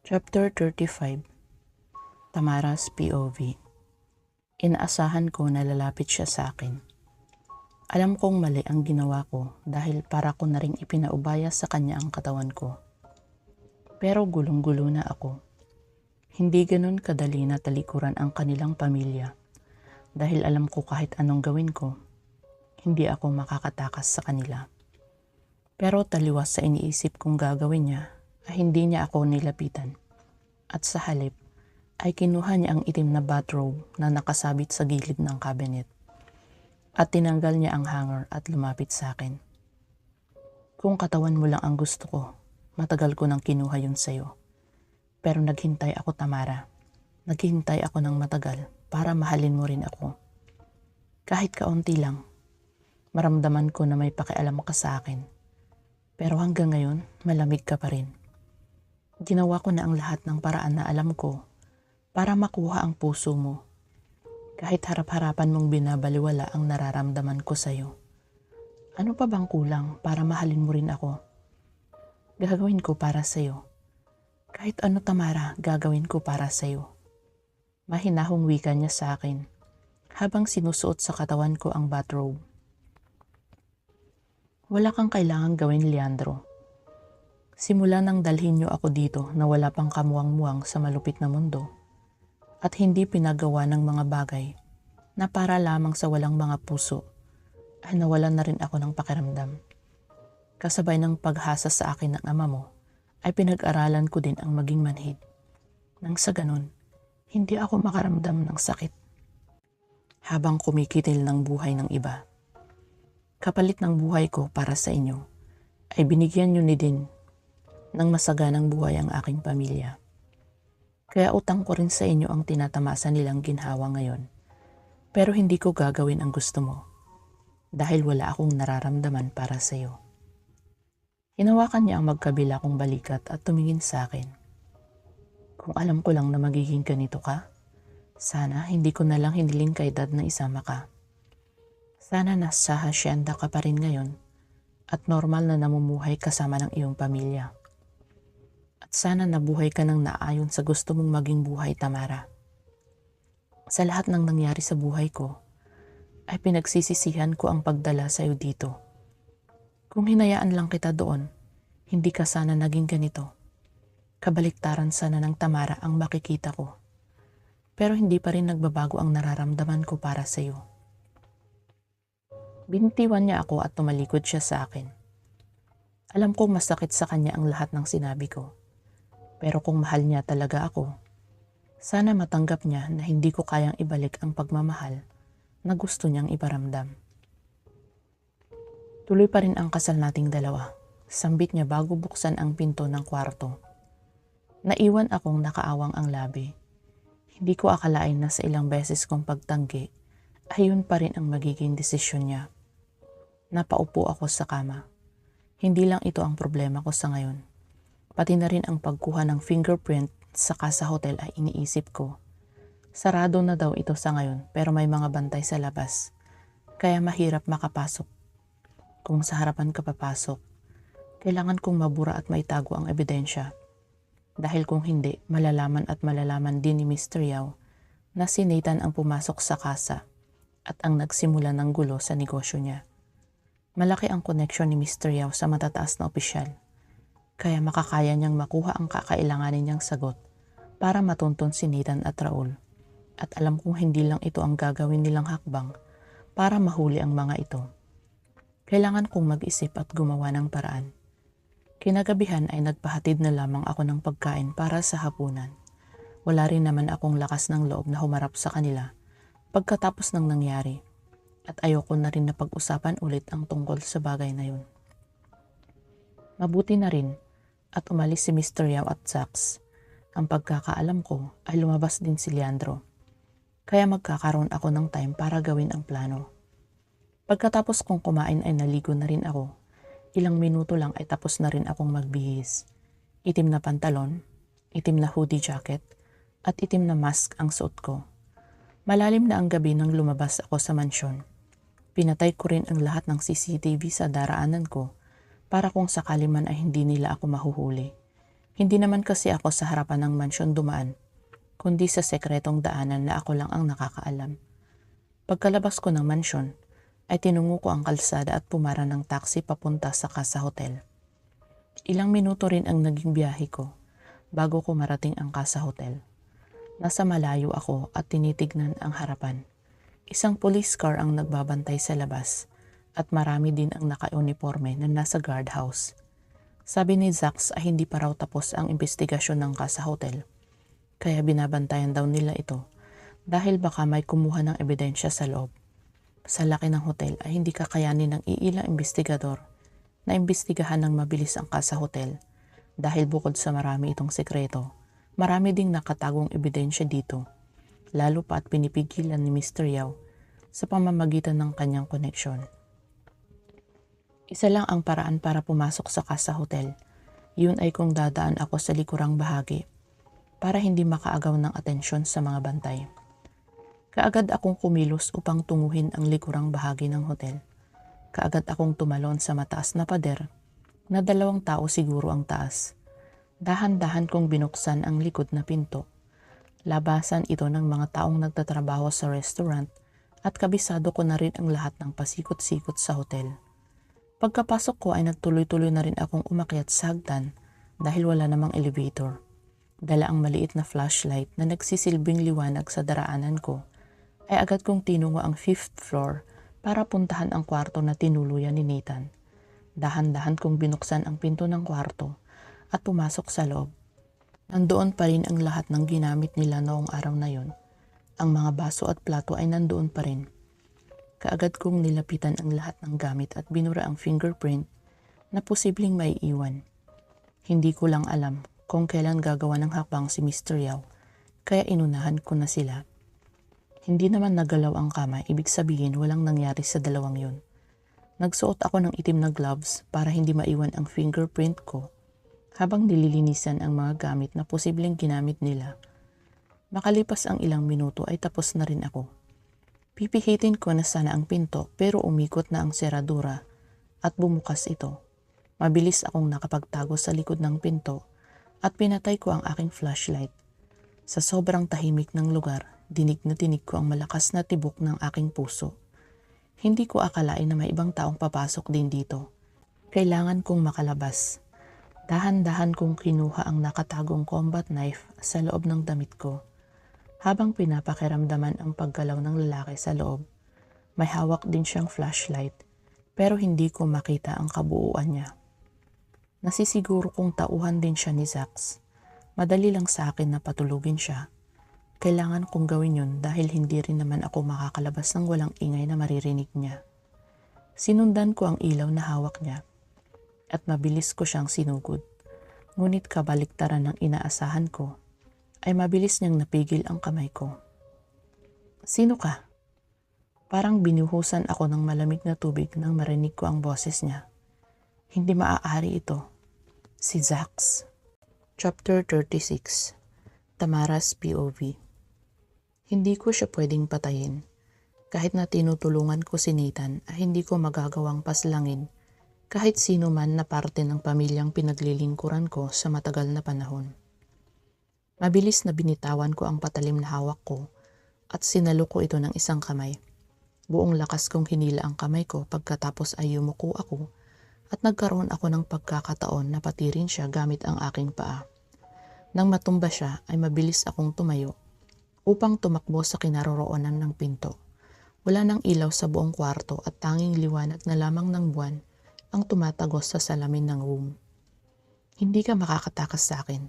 Chapter 35. Tamara's POV. Inaasahan ko na lalapit siya sa akin. Alam kong mali ang ginawa ko dahil para ko na ring ipinaubaya sa kanya ang katawan ko. Pero gulong-gulo na ako. Hindi ganun kadali na talikuran ang kanilang pamilya dahil alam ko kahit anong gawin ko, hindi ako makakatakas sa kanila. Pero taliwas sa iniisip kong gagawin niya ay hindi niya ako nilapitan. At sa halip ay kinuha niya ang itim na bathrobe na nakasabit sa gilid ng cabinet. At tinanggal niya ang hanger at lumapit sa akin. Kung katawan mo lang ang gusto ko, matagal ko nang kinuha yun sa'yo. Pero naghintay ako, Tamara. Naghintay ako ng matagal para mahalin mo rin ako. Kahit kaunti lang, maramdaman ko na may pakialam ka sa akin. Pero hanggang ngayon, malamig ka pa rin. Ginawa ko na ang lahat ng paraan na alam ko para makuha ang puso mo. Kahit harap-harapan mong binabaliwala ang nararamdaman ko sa'yo. Ano pa bang kulang para mahalin mo rin ako? Gagawin ko para sa'yo. Kahit ano, Tamara, gagawin ko para sa'yo. Mahinahong wika niya sa akin habang sinusuot sa katawan ko ang bathrobe. Wala kang kailangang gawin, Leandro. Simula nang dalhin niyo ako dito na wala pang kamuwang-muwang sa malupit na mundo at hindi pinagawa ng mga bagay na para lamang sa walang mga puso, ay nawalan na rin ako ng pakiramdam. Kasabay ng paghasa sa akin ng ama mo, ay pinag-aralan ko din ang maging manhid. Nang sa ganun, hindi ako makaramdam ng sakit habang kumikitil ng buhay ng iba. Kapalit ng buhay ko para sa inyo, ay binigyan niyo ni din ng masaganang buhay ang aking pamilya. Kaya utang ko rin sa inyo ang tinatamasa nilang ginhawa ngayon. Pero hindi ko gagawin ang gusto mo dahil wala akong nararamdaman para sa iyo. Hinawakan niya ang magkabila kong balikat at tumingin sa akin. Kung alam ko lang na magiging ganito ka, sana hindi ko na lang hiniling kay Dad na isama ka. Sana nasa hasyenda ka pa rin ngayon at normal na namumuhay kasama ng iyong pamilya. At sana nabuhay ka ng naayon sa gusto mong maging buhay, Tamara. Sa lahat ng nangyari sa buhay ko, ay pinagsisisihan ko ang pagdala sa iyo dito. Kung hinayaan lang kita doon, hindi ka sana naging ganito. Kabaliktaran sana ng Tamara ang makikita ko. Pero hindi pa rin nagbabago ang nararamdaman ko para sa iyo. Binitiwan niya ako at tumalikod siya sa akin. Alam kong masakit sa kanya ang lahat ng sinabi ko. Pero kung mahal niya talaga ako, sana matanggap niya na hindi ko kayang ibalik ang pagmamahal na gusto niyang iparamdam. Tuloy pa rin ang kasal nating dalawa. Sambit niya bago buksan ang pinto ng kwarto. Naiwan akong nakaawang ang labi. Hindi ko akalain na sa ilang beses kong pagtanggi, ayun pa rin ang magiging desisyon niya. Napaupo ako sa kama. Hindi lang ito ang problema ko sa ngayon. Pati na rin ang pagkuha ng fingerprint sa Casa Hotel ay iniisip ko. Sarado na daw ito sa ngayon pero may mga bantay sa labas. Kaya mahirap makapasok. Kung sa harapan ka papasok, kailangan kong mabura at maitago ang ebidensya. Dahil kung hindi, malalaman at malalaman din ni Mr. Yao na si Nathan ang pumasok sa casa at ang nagsimula ng gulo sa negosyo niya. Malaki ang koneksyon ni Mr. Yao sa matataas na opisyal. Kaya makakaya niyang makuha ang kakailanganin niyang sagot para matuntun si Nathan at Raul. At alam kong hindi lang ito ang gagawin nilang hakbang para mahuli ang mga ito. Kailangan kong mag-isip at gumawa ng paraan. Kinagabihan ay nagpahatid na lamang ako ng pagkain para sa hapunan. Wala rin naman akong lakas ng loob na humarap sa kanila pagkatapos ng nangyari. At ayoko na rin na pag-usapan ulit ang tungkol sa bagay na yun. Mabuti na rin at umalis si Mr. Yao at Zax. Ang pagkakaalam ko ay lumabas din si Leandro. Kaya magkakaroon ako ng time para gawin ang plano. Pagkatapos kong kumain ay naligo na rin ako. Ilang minuto lang ay tapos na rin akong magbihis. Itim na pantalon, itim na hoodie jacket, at itim na mask ang suot ko. Malalim na ang gabi nang lumabas ako sa mansyon. Pinatay ko rin ang lahat ng CCTV sa daraanan ko para kung sakali man ay hindi nila ako mahuhuli. Hindi naman kasi ako sa harapan ng mansyon dumaan, kundi sa sekretong daanan na ako lang ang nakakaalam. Pagkalabas ko ng mansyon, ay tinungo ko ang kalsada at pumara ng taxi papunta sa Casa Hotel. Ilang minuto rin ang naging biyahe ko bago ko marating ang Casa Hotel. Nasa malayo ako at tinitignan ang harapan. Isang police car ang nagbabantay sa labas at marami din ang naka-uniforme na nasa guardhouse. Sabi ni Zax ay hindi pa raw tapos ang investigasyon ng Casa Hotel, kaya binabantayan daw nila ito dahil baka may kumuha ng ebidensya sa loob. Sa laki ng hotel ay hindi kakayanin ng iilang investigador na imbestigahan ng mabilis ang Casa Hotel dahil bukod sa marami itong sekreto, marami ding nakatagong ebidensya dito, lalo pa at pinipigilan ni Mr. Yao sa pamamagitan ng kanyang koneksyon. Isa lang ang paraan para pumasok sa Casa Hotel. Yun ay kung dadaan ako sa likurang bahagi para hindi makaagaw ng atensyon sa mga bantay. Kaagad akong kumilos upang tunguhin ang likurang bahagi ng hotel. Kaagad akong tumalon sa mataas na pader na 2 tao siguro ang taas. Dahan-dahan kong binuksan ang likod na pinto. Labasan ito ng mga taong nagtatrabaho sa restaurant at kabisado ko na rin ang lahat ng pasikot-sikot sa hotel. Pagkapasok ko ay nagtuloy-tuloy na rin akong umakyat sa hagdan dahil wala namang elevator. Dala ang maliit na flashlight na nagsisilbing liwanag sa daraanan ko, ay agad kong tinungo ang 5th floor para puntahan ang kwarto na tinuluyan ni Nathan. Dahan-dahan kong binuksan ang pinto ng kwarto at pumasok sa loob. Nandoon pa rin ang lahat ng ginamit nila noong araw na yon. Ang mga baso at plato ay nandoon pa rin. Kaagad kong nilapitan ang lahat ng gamit at binura ang fingerprint na posibleng maiiwan. Hindi ko lang alam kung kailan gagawa ng hakbang si Mr. Yao, kaya inunahan ko na sila. Hindi naman nagalaw ang kama, ibig sabihin walang nangyari sa dalawang yun. Nagsuot ako ng itim na gloves para hindi maiwan ang fingerprint ko habang nililinisan ang mga gamit na posibleng ginamit nila. Makalipas ang ilang minuto ay tapos na rin ako. Pipihitin ko na sana ang pinto pero umikot na ang seradura at bumukas ito. Mabilis akong nakapagtago sa likod ng pinto at pinatay ko ang aking flashlight. Sa sobrang tahimik ng lugar, dinig na dinig ko ang malakas na tibok ng aking puso. Hindi ko akalain na may ibang taong papasok din dito. Kailangan kong makalabas. Dahan-dahan kong kinuha ang nakatagong combat knife sa loob ng damit ko. Habang pinapakiramdaman ang paggalaw ng lalaki sa loob, may hawak din siyang flashlight pero hindi ko makita ang kabuuan niya. Nasisiguro kong tauhan din siya ni Zax. Madali lang sa akin na patulugin siya. Kailangan kong gawin yun dahil hindi rin naman ako makakalabas ng walang ingay na maririnig niya. Sinundan ko ang ilaw na hawak niya at mabilis ko siyang sinugod. Ngunit kabaliktaran ng inaasahan ko, ay mabilis niyang napigil ang kamay ko. Sino ka? Parang binuhusan ako ng malamig na tubig nang marinig ko ang boses niya. Hindi maaari ito. Si Zax. Chapter 36. Tamara's POV. Hindi ko siya pwedeng patayin. Kahit na tinutulungan ko si Nathan ay hindi ko magagawang paslangin kahit sino man na parte ng pamilyang pinaglilingkuran ko sa matagal na panahon. Mabilis na binitawan ko ang patalim na hawak ko at sinalo ko ito ng isang kamay. Buong lakas kong hinila ang kamay ko pagkatapos ay yumuko ako at nagkaroon ako ng pagkakataon na patirin siya gamit ang aking paa. Nang matumba siya ay mabilis akong tumayo upang tumakbo sa kinaroroonan ng pinto. Wala nang ilaw sa buong kwarto at tanging liwanag na lamang ng buwan ang tumatagos sa salamin ng room. Hindi ka makakatakas sa akin.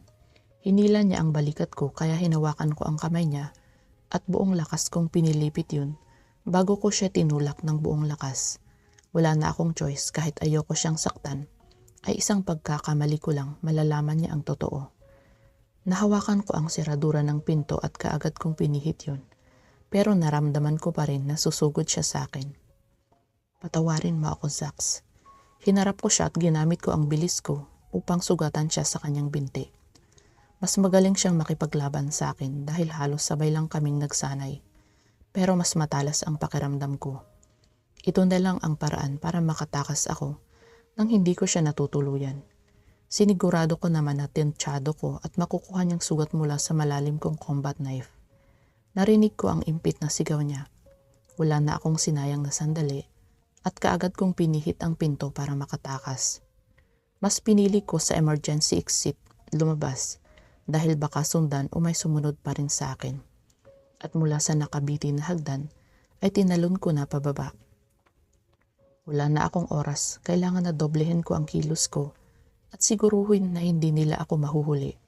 Hinila niya ang balikat ko kaya hinawakan ko ang kamay niya at buong lakas kong pinilipit yun bago ko siya tinulak ng buong lakas. Wala na akong choice kahit ayoko siyang saktan, ay isang pagkakamali ko lang malalaman niya ang totoo. Nahawakan ko ang seradura ng pinto at kaagad kong pinihit yun, pero naramdaman ko pa rin na susugod siya sa akin. Patawarin mo ako, Zax. Hinarap ko siya at ginamit ko ang bilis ko upang sugatan siya sa kanyang binti. Mas magaling siyang makipaglaban sa akin dahil halos sabay lang kaming nagsanay. Pero mas matalas ang pakiramdam ko. Ito na lang ang paraan para makatakas ako nang hindi ko siya natutuluyan. Sinigurado ko naman na tintsado ko at makukuha niyang sugat mula sa malalim kong combat knife. Narinig ko ang impit na sigaw niya. Wala na akong sinayang na sandali at kaagad kong pinihit ang pinto para makatakas. Mas pinili ko sa emergency exit lumabas dahil baka sundan o may sumunod pa rin sa akin. At mula sa nakabitin na hagdan ay tinalon ko na pababa. Wala na akong oras, kailangan na doblehin ko ang kilos ko at siguruhin na hindi nila ako mahuhuli.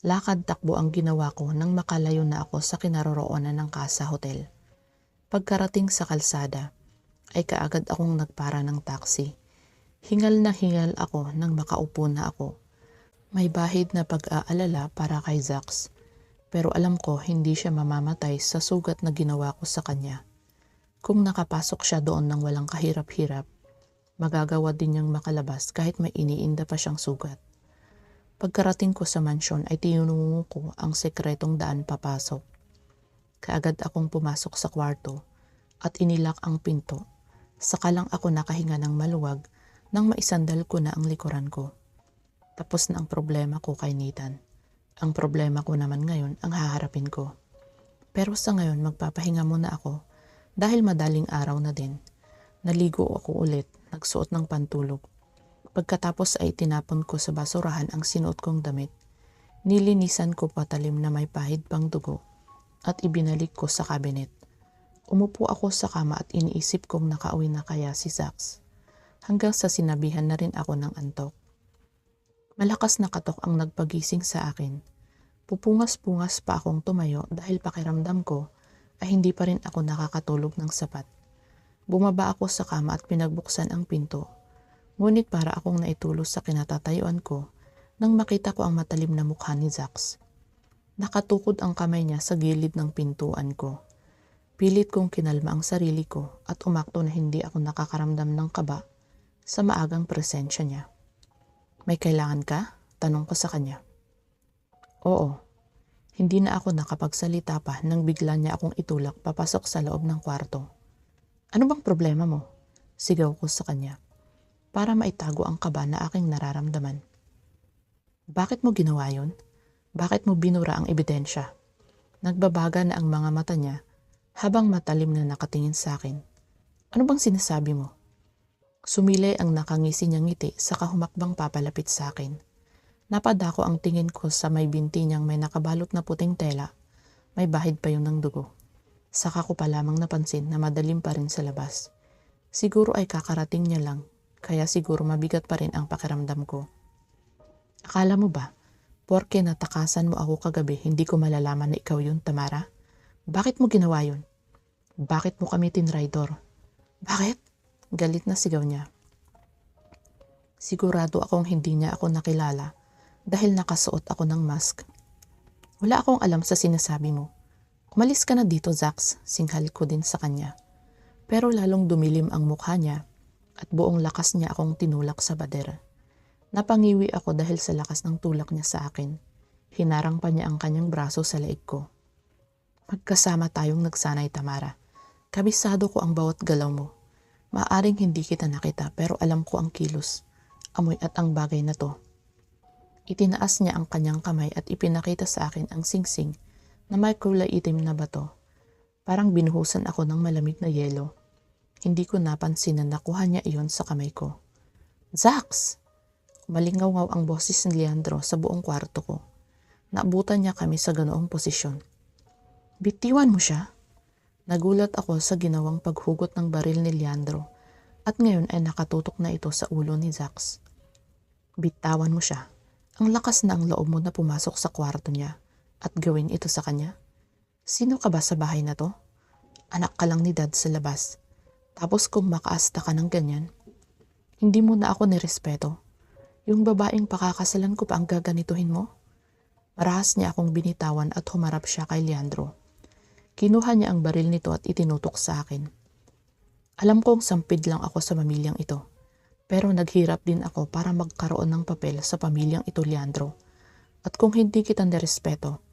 Lakad takbo ang ginawa ko nang makalayo na ako sa kinaroroonan ng Casa Hotel. Pagkarating sa kalsada ay kaagad akong nagpara ng taxi. Hingal na hingal ako nang makaupo na ako. May bahid na pag-aalala para kay Zax, pero alam ko hindi siya mamamatay sa sugat na ginawa ko sa kanya. Kung nakapasok siya doon ng walang kahirap-hirap, magagawa din niyang makalabas kahit may iniinda pa siyang sugat. Pagkarating ko sa mansyon ay tinungo ko ang sekretong daan papasok. Kaagad akong pumasok sa kwarto at inilak ang pinto. Saka lang ako nakahinga ng maluwag nang maisandal ko na ang likuran ko. Tapos na ang problema ko kay Nathan. Ang problema ko naman ngayon ang haharapin ko. Pero sa ngayon magpapahinga muna ako dahil madaling araw na din. Naligo ako ulit, nagsuot ng pantulog. Pagkatapos ay tinapon ko sa basurahan ang sinuot kong damit. Nilinisan ko patalim na may pahid pang dugo at ibinalik ko sa cabinet. Umupo ako sa kama at iniisip kong nakauwi na kaya si Zax. Hanggang sa sinabihan na rin ako ng antok. Malakas na katok ang nagpagising sa akin. Pupungas-pungas pa akong tumayo dahil pakiramdam ko ay hindi pa rin ako nakakatulog ng sapat. Bumaba ako sa kama at pinagbuksan ang pinto. Ngunit para akong naitulos sa kinatatayuan ko nang makita ko ang matalim na mukha ni Zax. Nakatukod ang kamay niya sa gilid ng pintuan ko. Pilit kong kinalma ang sarili ko at umakto na hindi ako nakakaramdam ng kaba sa maagang presensya niya. May kailangan ka? Tanong ko sa kanya. Oo. Hindi na ako nakapagsalita pa nang bigla niya akong itulak papasok sa loob ng kwarto. Ano bang problema mo? Sigaw ko sa kanya para maitago ang kaba na aking nararamdaman. Bakit mo ginawa yun? Bakit mo binura ang ebidensya? Nagbabaga na ang mga mata niya habang matalim na nakatingin sa akin. Ano bang sinasabi mo? Sumilay ang nakangisi niyang ngiti saka humakbang papalapit sa akin. Napadako ang tingin ko sa may binti niyang may nakabalot na puting tela. May bahid pa yun ng dugo. Saka ko pa lamang napansin na madalim pa rin sa labas. Siguro ay kakarating niya lang, kaya siguro mabigat pa rin ang pakiramdam ko. Akala mo ba, porke natakasan mo ako kagabi, hindi ko malalaman na ikaw yun, Tamara? Bakit mo ginawa yun? Bakit mo kami tinraidor? Bakit? Galit na sigaw niya. Sigurado akong hindi niya ako nakilala dahil nakasuot ako ng mask. Wala akong alam sa sinasabi mo. Umalis ka na dito, Zax, singhal ko din sa kanya. Pero lalong dumilim ang mukha niya at buong lakas niya akong tinulak sa bader. Napangiwi ako dahil sa lakas ng tulak niya sa akin. Hinarang pa niya ang kanyang braso sa leeg ko. Magkasama tayong nagsanay, Tamara. Kabisado ko ang bawat galaw mo. Maaring hindi kita nakita pero alam ko ang kilos, amoy at ang bagay na to. Itinaas niya ang kanyang kamay at ipinakita sa akin ang singsing na may kulay itim na bato. Parang binuhusan ako ng malamig na yelo. Hindi ko napansin na nakuha niya iyon sa kamay ko. Zax! Malingaw-ngaw ang boses ni Leandro sa buong kwarto ko. Naabutan niya kami sa ganoong posisyon. Bitiwan mo siya? Nagulat ako sa ginawang paghugot ng baril ni Leandro at ngayon ay nakatutok na ito sa ulo ni Zax. Bitawan mo siya. Ang lakas na ang loob mo na pumasok sa kwarto niya at gawin ito sa kanya. Sino ka ba sa bahay na to? Anak ka lang ni Dad sa labas. Tapos kung makaasta ka ng ganyan, hindi mo na ako nirespeto. Yung babaeng pakakasalan ko pa ang gaganituhin mo? Marahas niya akong binitawan at humarap siya kay Leandro. Kinuha niya ang baril nito at itinutok sa akin. Alam kong sampid lang ako sa pamilyang ito, pero naghirap din ako para magkaroon ng papel sa pamilyang ito, Leandro. At kung hindi kita nirespeto,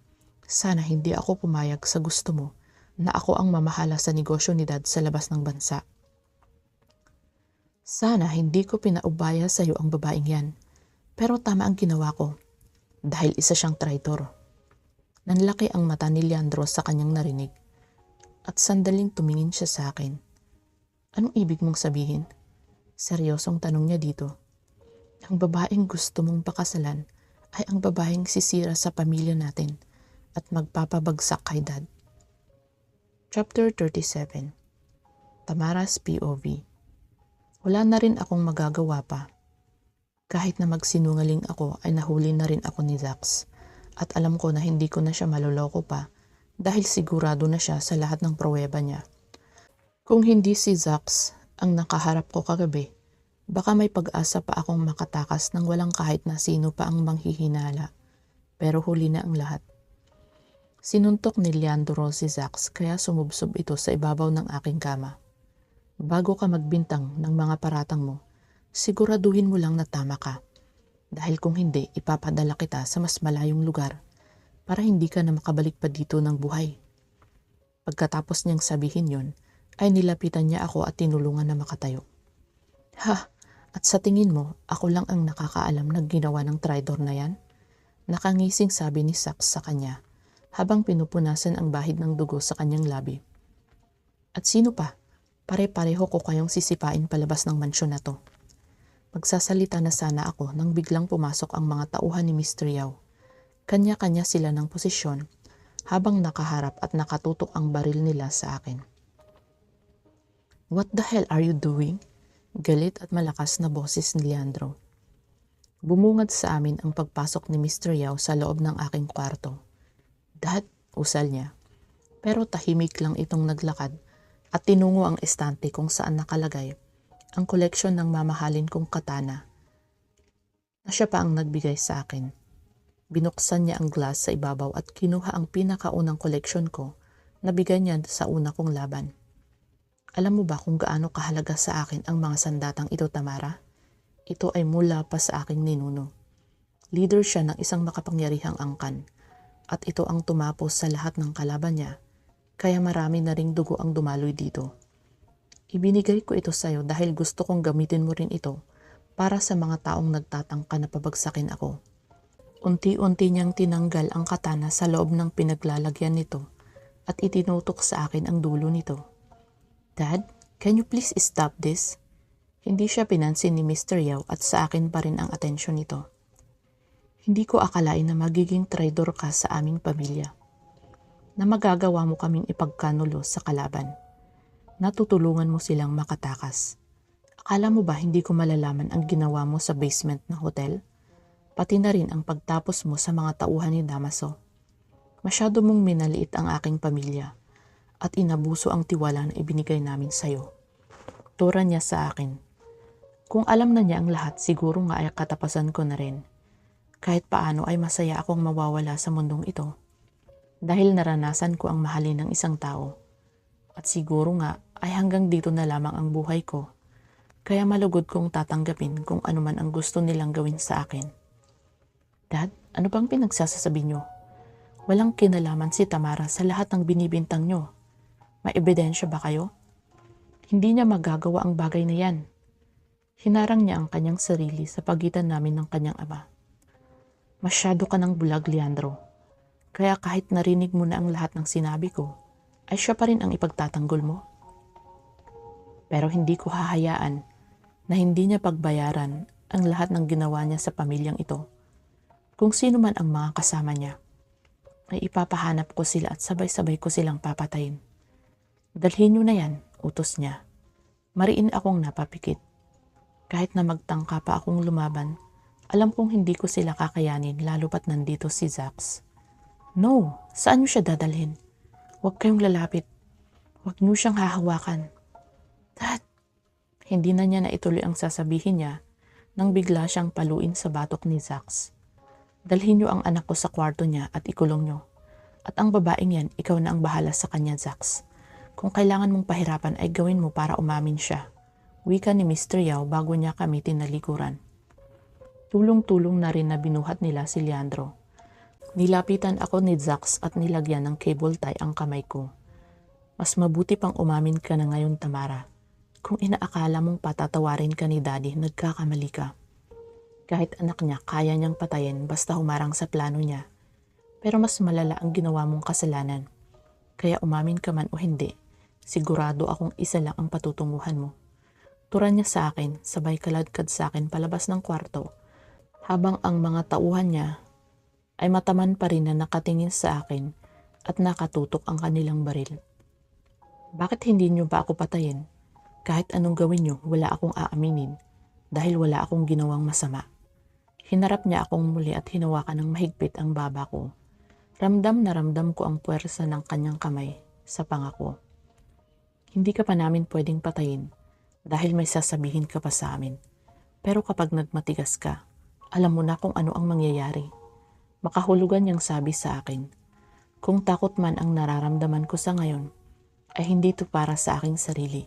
sana hindi ako pumayag sa gusto mo na ako ang mamahala sa negosyo ni Dad sa labas ng bansa. Sana hindi ko pinaubaya sa iyo ang babaeng yan. Pero tama ang ginawa ko dahil isa siyang traitor. Nanlaki ang mata ni Leandro sa kanyang narinig at sandaling tumingin siya sa akin. Anong ibig mong sabihin? Seryosong tanong niya dito. Ang babaeng gusto mong pakasalan ay ang babaeng sisira sa pamilya natin at magpapabagsak kay Dad. Chapter 37. Tamara's POV. Wala na rin akong magagawa pa. Kahit na magsinungaling ako ay nahuli na rin ako ni Zax at alam ko na hindi ko na siya maloloko pa dahil sigurado na siya sa lahat ng pruweba niya. Kung hindi si Zax ang nakaharap ko kagabi, baka may pag-asa pa akong makatakas ng walang kahit na sino pa ang manghihinala. Pero huli na ang lahat. Sinuntok ni Leandro si Zax kaya sumubsob ito sa ibabaw ng aking kama. Bago ka magbintang ng mga paratang mo, siguraduhin mo lang na tama ka. Dahil kung hindi, ipapadala kita sa mas malayong lugar para hindi ka na makabalik pa dito ng buhay. Pagkatapos niyang sabihin yon, ay nilapitan niya ako at tinulungan na makatayo. Ha! At sa tingin mo, ako lang ang nakakaalam ng ginawa ng traitor na yan? Nakangising sabi ni Zax sa kanya habang pinupunasan ang bahid ng dugo sa kanyang labi. At sino pa? Pare-pareho ko kayong sisipain palabas ng mansyon na to. Magsasalita na sana ako nang biglang pumasok ang mga tauhan ni Mr. Yao. Kanya-kanya sila ng posisyon habang nakaharap at nakatutok ang baril nila sa akin. What the hell are you doing? Galit at malakas na boses ni Leandro. Bumungad sa amin ang pagpasok ni Mr. Yao sa loob ng aking kwarto. Dad, usal niya. Pero tahimik lang itong naglakad at tinungo ang estante kung saan nakalagay ang koleksyon ng mamahalin kong katana na siya pa ang nagbigay sa akin. Binuksan niya ang glass sa ibabaw at kinuha ang pinakaunang koleksyon ko na bigay niya sa una kong laban. Alam mo ba kung gaano kahalaga sa akin ang mga sandatang ito, Tamara? Ito ay mula pa sa aking ninuno. Leader siya ng isang makapangyarihang angkan at ito ang tumapos sa lahat ng kalaban niya, kaya marami na ring dugo ang dumaloy dito. Ibinigay ko ito sa'yo dahil gusto kong gamitin mo rin ito para sa mga taong nagtatangka na pabagsakin ako. Unti-unti niyang tinanggal ang katana sa loob ng pinaglalagyan nito at itinutok sa akin ang dulo nito. Dad, can you please stop this? Hindi siya pinansin ni Mr. Yao at sa akin pa rin ang atensyon nito. Hindi ko akalain na magiging traidor ka sa aming pamilya. Na magagawa mo kaming ipagkanulo sa kalaban. Natutulungan mo silang makatakas. Akala mo ba hindi ko malalaman ang ginawa mo sa basement ng hotel? Pati na rin ang pagtapos mo sa mga tauhan ni Damaso. Masyado mong minaliit ang aking pamilya at inabuso ang tiwala na ibinigay namin sa'yo. Tura niya sa akin. Kung alam na niya ang lahat, siguro nga ay katapasan ko na rin. Kahit paano ay masaya akong mawawala sa mundong ito. Dahil naranasan ko ang mahalin ng isang tao. At siguro nga ay hanggang dito na lamang ang buhay ko. Kaya malugod kong tatanggapin kung ano man ang gusto nilang gawin sa akin. Dad, ano bang pinagsasasabi niyo? Walang kinalaman si Tamara sa lahat ng binibintang niyo. May ebidensya ba kayo? Hindi niya magagawa ang bagay na yan. Hinarang niya ang kanyang sarili sa pagitan namin ng kanyang ama. Masyado ka ng bulag, Leandro. Kaya kahit narinig mo na ang lahat ng sinabi ko, ay siya pa rin ang ipagtatanggol mo. Pero hindi ko hahayaan na hindi niya pagbayaran ang lahat ng ginawa niya sa pamilyang ito. Kung sino man ang mga kasama niya, ay ipapahanap ko sila at sabay-sabay ko silang papatayin. Dalhin niyo na yan, utos niya. Mariin akong napapikit. Kahit na magtangka pa akong lumaban, alam kong hindi ko sila kakayanin lalo pat nandito si Zax. No, saan niyo siya dadalhin? Huwag kayong lalapit. Huwag niyo siyang hahawakan. Dad, hindi na niya naituloy ang sasabihin niya nang bigla siyang paluin sa batok ni Zax. Dalhin niyo ang anak ko sa kwarto niya at ikulong niyo. At ang babaeng yan, ikaw na ang bahala sa kanya, Zax. Kung kailangan mong pahirapan ay gawin mo para umamin siya. Wika ni Mr. Yao bago niya kami tinalikuran. Tulong-tulong na rin na binuhat nila si Leandro. Nilapitan ako ni Zax at nilagyan ng cable tie ang kamay ko. Mas mabuti pang umamin ka na ngayon, Tamara. Kung inaakala mong patatawarin ka ni Daddy, nagkakamali ka. Kahit anak niya, kaya niyang patayin basta humarang sa plano niya. Pero mas malala ang ginawa mong kasalanan. Kaya umamin ka man o hindi, sigurado akong isa lang ang patutunguhan mo. Turan niya sa akin, sabay kaladkad sa akin palabas ng kwarto, habang ang mga tauhan niya ay mataman pa rin na nakatingin sa akin at nakatutok ang kanilang baril. Bakit hindi niyo ba ako patayin? Kahit anong gawin niyo, wala akong aaminin dahil wala akong ginawang masama. Hinarap niya akong muli at hinawakan ng mahigpit ang baba ko. Ramdam na ramdam ko ang puwersa ng kanyang kamay sa panga ko. Hindi ka pa namin pwedeng patayin dahil may sasabihin ka pa sa amin. Pero kapag nagmatigas ka, alam mo na kung ano ang mangyayari. Makahulugan niyang sabi sa akin. Kung takot man ang nararamdaman ko sa ngayon, ay hindi ito para sa aking sarili,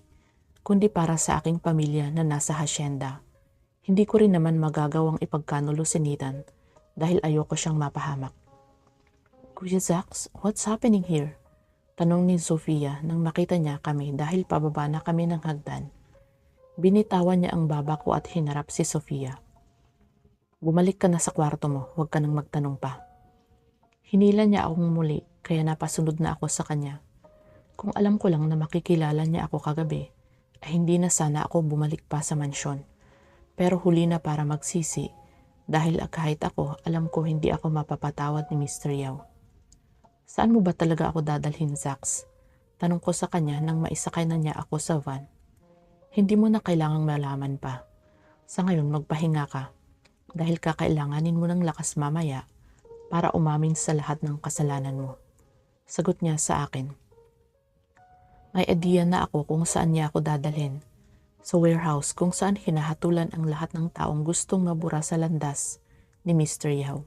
kundi para sa aking pamilya na nasa hasyenda. Hindi ko rin naman magagawang ipagkanulusinitan dahil ayoko siyang mapahamak. Kuya Zax, what's happening here? Tanong ni Sofia nang makita niya kami dahil pababa na kami ng hagdan. Binitawan niya ang baba ko at hinarap si Sofia. Bumalik ka na sa kwarto mo, huwag ka nang magtanong pa. Hinila niya akong muli kaya napasunod na ako sa kanya. Kung alam ko lang na makikilala niya ako kagabi, ay hindi na sana ako bumalik pa sa mansyon. Pero huli na para magsisi dahil kahit ako, alam ko hindi ako mapapatawad ni Mr. Yao. Saan mo ba talaga ako dadalhin, Zax? Tanong ko sa kanya nang maisakay na niya ako sa van. Hindi mo na kailangang malaman pa. Sa ngayon magpahinga ka dahil kakailanganin mo ng lakas mamaya para umamin sa lahat ng kasalanan mo. Sagot niya sa akin. May idea na ako kung saan niya ako dadalhin. Sa warehouse kung saan hinahatulan ang lahat ng taong gustong mabura sa landas ni Mr. Yao.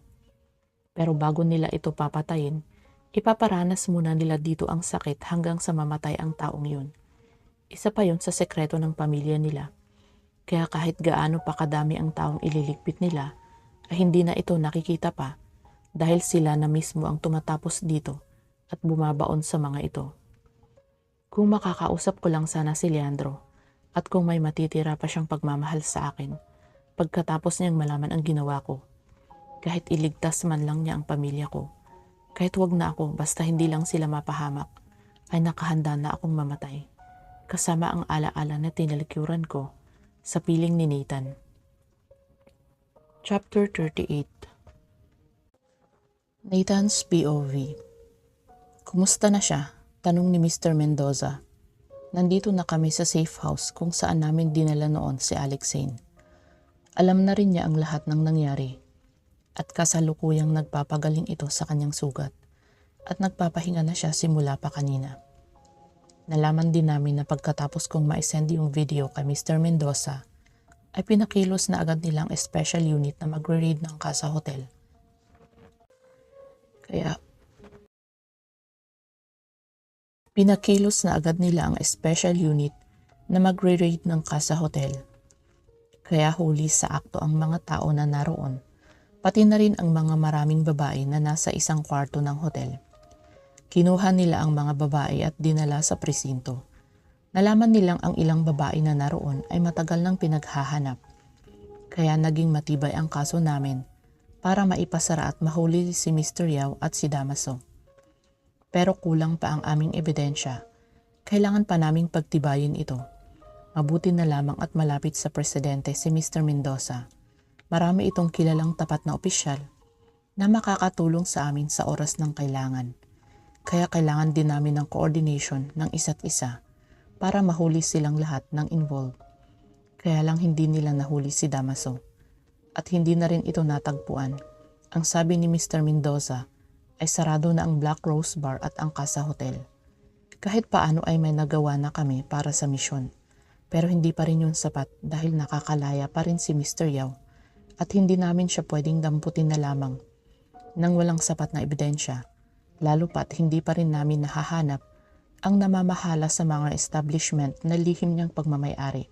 Pero bago nila ito papatayin, ipaparanas muna nila dito ang sakit hanggang sa mamatay ang taong yun. Isa pa yun sa sekreto ng pamilya nila. Kaya kahit gaano pa kadami ang taong ililigpit nila, ay hindi na ito nakikita pa dahil sila na mismo ang tumatapos dito at bumabaon sa mga ito. Kung makakausap ko lang sana si Leandro at kung may matitira pa siyang pagmamahal sa akin pagkatapos niyang malaman ang ginawa ko, kahit iligtas man lang niya ang pamilya ko, kahit wag na ako basta hindi lang sila mapahamak, ay nakahanda na akong mamatay. Kasama ang alaala na tinalikuran ko sa piling ni Nathan. Chapter 38. Nathan's POV. Kumusta na siya? Tanong ni Mr. Mendoza. Nandito na kami sa safe house kung saan namin dinala noon si Alexane. Alam na rin niya ang lahat ng nangyari at kasalukuyang nagpapagaling ito sa kanyang sugat at nagpapahinga na siya simula pa kanina. Nalaman din namin na pagkatapos kong ma-send yung video kay Mr. Mendoza ay pinakilos na agad nilang special unit na magre-raid ng Casa Hotel. Pinakilos na agad nila ang special unit na magre-raid ng Casa Hotel. Kaya huli sa akto ang mga tao na naroon, pati na rin ang mga maraming babae na nasa isang kwarto ng hotel. Kinuha nila ang mga babae at dinala sa presinto. Nalaman nilang ang ilang babae na naroon ay matagal nang pinaghahanap. Kaya naging matibay ang kaso namin para maipasara at mahuli si Mr. Yao at si Damaso. Pero kulang pa ang aming ebidensya. Kailangan pa naming pagtibayin ito. Mabuti na lamang at malapit sa presidente si Mr. Mendoza. Marami itong kilalang tapat na opisyal na makakatulong sa amin sa oras ng kailangan. Kaya kailangan din namin ng coordination ng isa't isa para mahuli silang lahat ng involved. Kaya lang hindi nila nahuli si Damaso. At hindi na rin ito natagpuan. Ang sabi ni Mr. Mendoza ay sarado na ang Black Rose Bar at ang Casa Hotel. Kahit paano ay may nagawa na kami para sa misyon. Pero hindi pa rin yun sapat dahil nakakalaya pa rin si Mr. Yao at hindi namin siya pwedeng damputin na lamang nang walang sapat na ebidensya, lalo pat hindi pa rin namin nahahanap ang namamahala sa mga establishment na lihim niyang pagmamay-ari.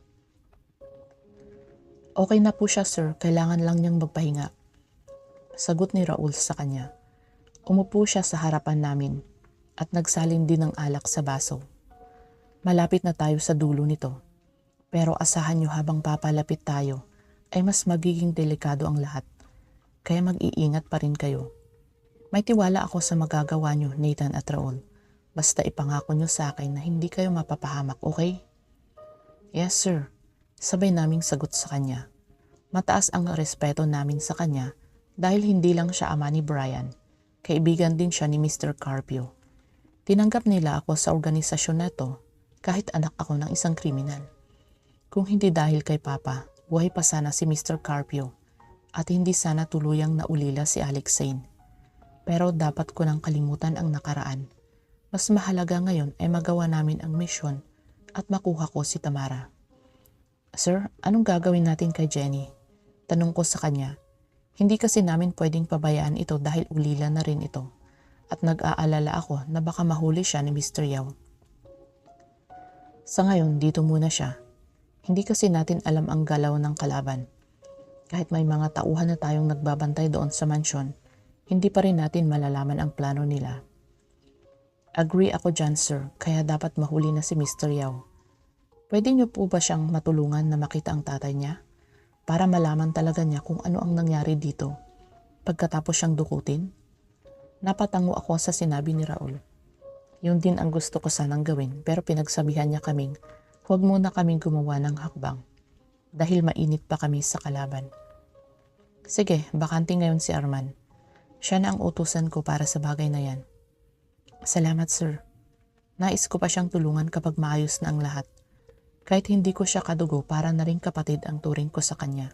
Okay na po siya, sir. Kailangan lang niyang magpahinga. Sagot ni Raul sa kanya. Umupo siya sa harapan namin at nagsalin din ng alak sa baso. Malapit na tayo sa dulo nito. Pero asahan niyo habang papalapit tayo ay mas magiging delikado ang lahat. Kaya mag-iingat pa rin kayo. May tiwala ako sa magagawa nyo, Nathan at Raul. Basta ipangako nyo sa akin na hindi kayo mapapahamak, okay? Yes sir, sabay naming sagot sa kanya. Mataas ang respeto namin sa kanya dahil hindi lang siya ama ni Brian. Kaibigan din siya ni Mr. Carpio. Tinanggap nila ako sa organisasyon na to kahit anak ako ng isang kriminal. Kung hindi dahil kay Papa, buhay pa sana si Mr. Carpio at hindi sana tuluyang naulila si Alex Zane. Pero dapat ko nang kalimutan ang nakaraan. Mas mahalaga ngayon ay magawa namin ang misyon at makuha ko si Tamara. Sir, anong gagawin natin kay Jenny? Tanong ko sa kanya. Hindi kasi namin pwedeng pabayaan ito dahil ulila na rin ito. At nag-aalala ako na baka mahuli siya ni Mr. Yao. Sa ngayon, dito muna siya. Hindi kasi natin alam ang galaw ng kalaban. Kahit may mga tauhan na tayong nagbabantay doon sa mansyon, hindi pa rin natin malalaman ang plano nila. Agree ako dyan, sir, kaya dapat mahuli na si Mr. Yao. Pwede niyo po ba siyang matulungan na makita ang tatay niya? Para malaman talaga niya kung ano ang nangyari dito pagkatapos siyang dukutin? Napatango ako sa sinabi ni Raul. Yun din ang gusto ko sanang gawin pero pinagsabihan niya kaming huwag muna kaming gumawa ng hakbang dahil mainit pa kami sa kalaban. Sige, bakante ngayon si Arman. Siya na ang utusan ko para sa bagay na yan. Salamat sir. Nais ko pa siyang tulungan kapag maayos na ang lahat. Kahit hindi ko siya kadugo para na ring kapatid ang turing ko sa kanya.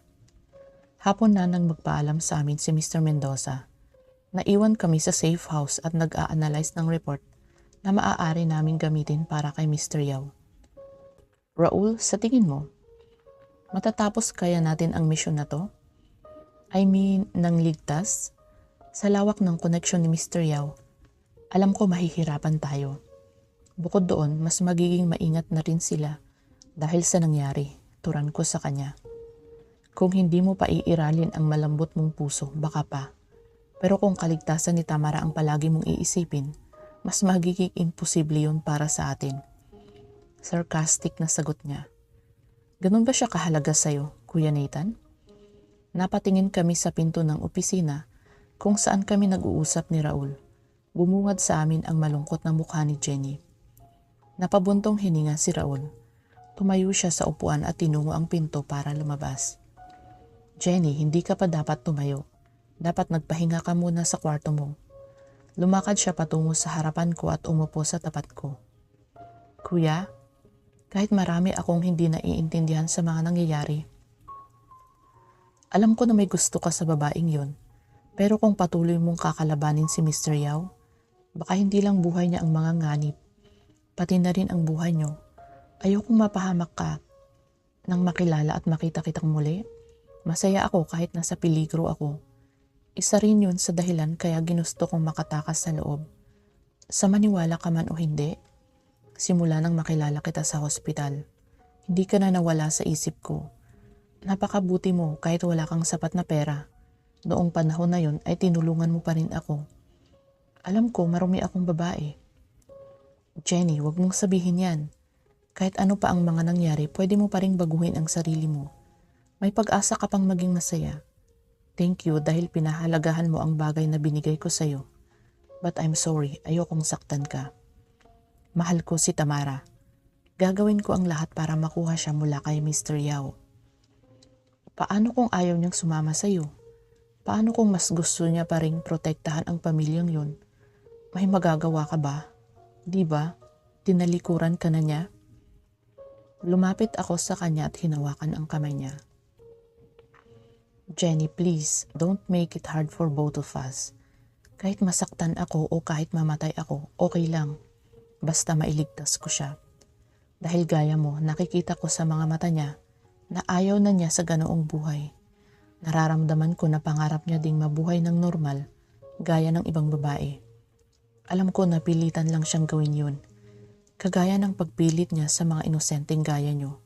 Hapon na nang magpaalam sa amin si Mr. Mendoza. Naiwan kami sa safe house at nag-a-analyze ng report na maaari naming gamitin para kay Mr. Yao. Raul, sa tingin mo, matatapos kaya natin ang misyon na to? I mean, nang ligtas? Sa lawak ng koneksyon ni Mr. Yao, alam ko mahihirapan tayo. Bukod doon, mas magiging maingat na rin sila dahil sa nangyari, turan ko sa kanya. Kung hindi mo pa iiralin ang malambot mong puso, baka pa. Pero kung kaligtasan ni Tamara ang palagi mong iisipin, mas magiging imposible yun para sa atin. Sarcastic na sagot niya. Ganun ba siya kahalaga sa'yo, Kuya Nathan? Napatingin kami sa pinto ng opisina kung saan kami nag-uusap ni Raul. Bumungad sa amin ang malungkot na mukha ni Jenny. Napabuntong hininga si Raul. Tumayo siya sa upuan at tinungo ang pinto para lumabas. Jenny, hindi ka pa dapat tumayo. Dapat nagpahinga ka muna sa kwarto mo. Lumakad siya patungo sa harapan ko at umupo sa tapat ko. Kuya, kahit marami akong hindi naiintindihan sa mga nangyayari, alam ko na may gusto ka sa babaeng yon. Pero kung patuloy mong kakalabanin si Mr. Yao, baka hindi lang buhay niya ang mga nganib, pati na rin ang buhay niyo. Ayokong mapahamak ka nang makilala at makita kitang muli. Masaya ako kahit nasa peligro ako. Isa rin yun sa dahilan kaya ginusto kong makatakas sa loob. Sa maniwala ka man o hindi, simula nang makilala kita sa hospital, hindi ka na nawala sa isip ko. Napakabuti mo kahit wala kang sapat na pera. Noong panahon na yun ay tinulungan mo pa rin ako. Alam ko marumi akong babae. Jenny, wag mong sabihin yan. Kahit ano pa ang mga nangyari, pwede mo pa rin baguhin ang sarili mo. May pag-asa ka pang maging masaya. Thank you dahil pinahalagahan mo ang bagay na binigay ko sa'yo. But I'm sorry, ayokong saktan ka. Mahal ko si Tamara. Gagawin ko ang lahat para makuha siya mula kay Mr. Yao. Paano kung ayaw niyang sumama sa'yo? Paano kung mas gusto niya pa ring protektahan ang pamilyang yun? May magagawa ka ba? Di ba? Tinalikuran ka na niya? Lumapit ako sa kanya at hinawakan ang kamay niya. Jenny, please, don't make it hard for both of us. Kahit masaktan ako o kahit mamatay ako, okay lang. Basta mailigtas ko siya. Dahil gaya mo, nakikita ko sa mga mata niya na ayaw na niya sa ganoong buhay. Nararamdaman ko na pangarap niya ding mabuhay ng normal, gaya ng ibang babae. Alam ko na pilitan lang siyang gawin yun. Kagaya ng pagpilit niya sa mga inosenteng gaya niyo.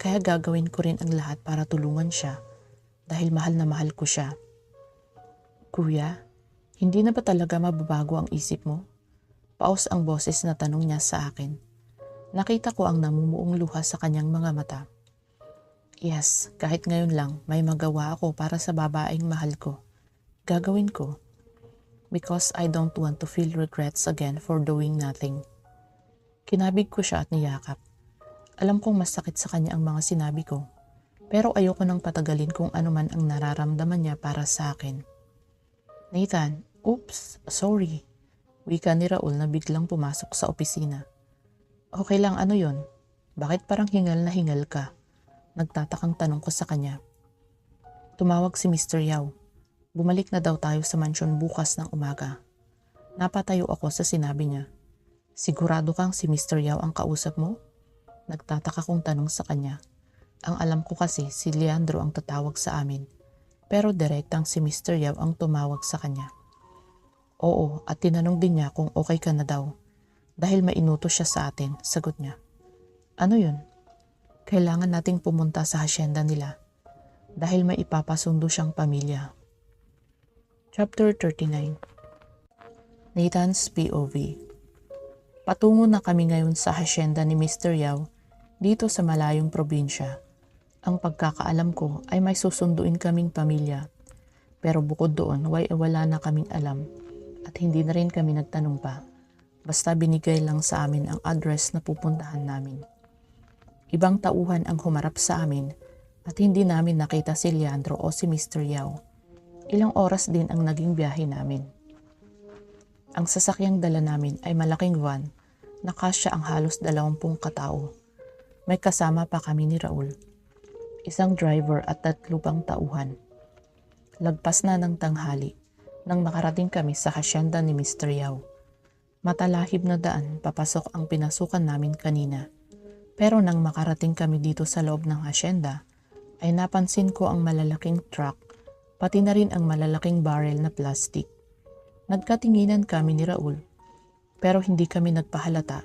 Kaya gagawin ko rin ang lahat para tulungan siya. Dahil mahal na mahal ko siya. Kuya, hindi na ba talaga mababago ang isip mo? Paus ang boses na tanong niya sa akin. Nakita ko ang namumuong luha sa kanyang mga mata. Yes, kahit ngayon lang may magawa ako para sa babaeng mahal ko. Gagawin ko. Because I don't want to feel regrets again for doing nothing. Kinabig ko siya at niyakap. Alam kong masakit sa kanya ang mga sinabi ko. Pero ayoko nang patagalin kung ano man ang nararamdaman niya para sa akin. Nathan, oops, sorry. Wika ni Raul na biglang pumasok sa opisina. Okay lang, ano yon? Bakit parang hingal na hingal ka? Nagtatakang tanong ko sa kanya. Tumawag si Mr. Yao. Bumalik na daw tayo sa mansyon bukas ng umaga. Napatayo ako sa sinabi niya. Sigurado kang si Mr. Yao ang kausap mo? Nagtataka kong tanong sa kanya. Ang alam ko kasi si Leandro ang tatawag sa amin. Pero direktang si Mr. Yao ang tumawag sa kanya. Oo, at tinanong din niya kung okay ka na daw. Dahil mainutos siya sa atin, sagot niya. Ano yun? Kailangan nating pumunta sa hasyenda nila. Dahil may ipapasundo siyang pamilya. Chapter 39. Nathan's POV. Patungo na kami ngayon sa hasyenda ni Mr. Yao dito sa malayong probinsya. Ang pagkakaalam ko ay may susunduin kaming pamilya. Pero bukod doon, wala na kaming alam at hindi na rin kami nagtanong pa. Basta binigay lang sa amin ang address na pupuntahan namin. Ibang tauhan ang humarap sa amin at hindi namin nakita si Leandro o si Mr. Yao. Ilang oras din ang naging biyahe namin. Ang sasakyang dala namin ay malaking van na kasya ang halos 20 katao. May kasama pa kami ni Raul. Isang driver at 3 pang tauhan. Lagpas na ng tanghali nang makarating kami sa hasyenda ni Mr. Yao. Matalahib na daan papasok ang pinasukan namin kanina. Pero nang makarating kami dito sa loob ng hasyenda, ay napansin ko ang malalaking truck, pati na rin ang malalaking barrel na plastic. Nagkatinginan kami ni Raul, pero hindi kami nagpahalata.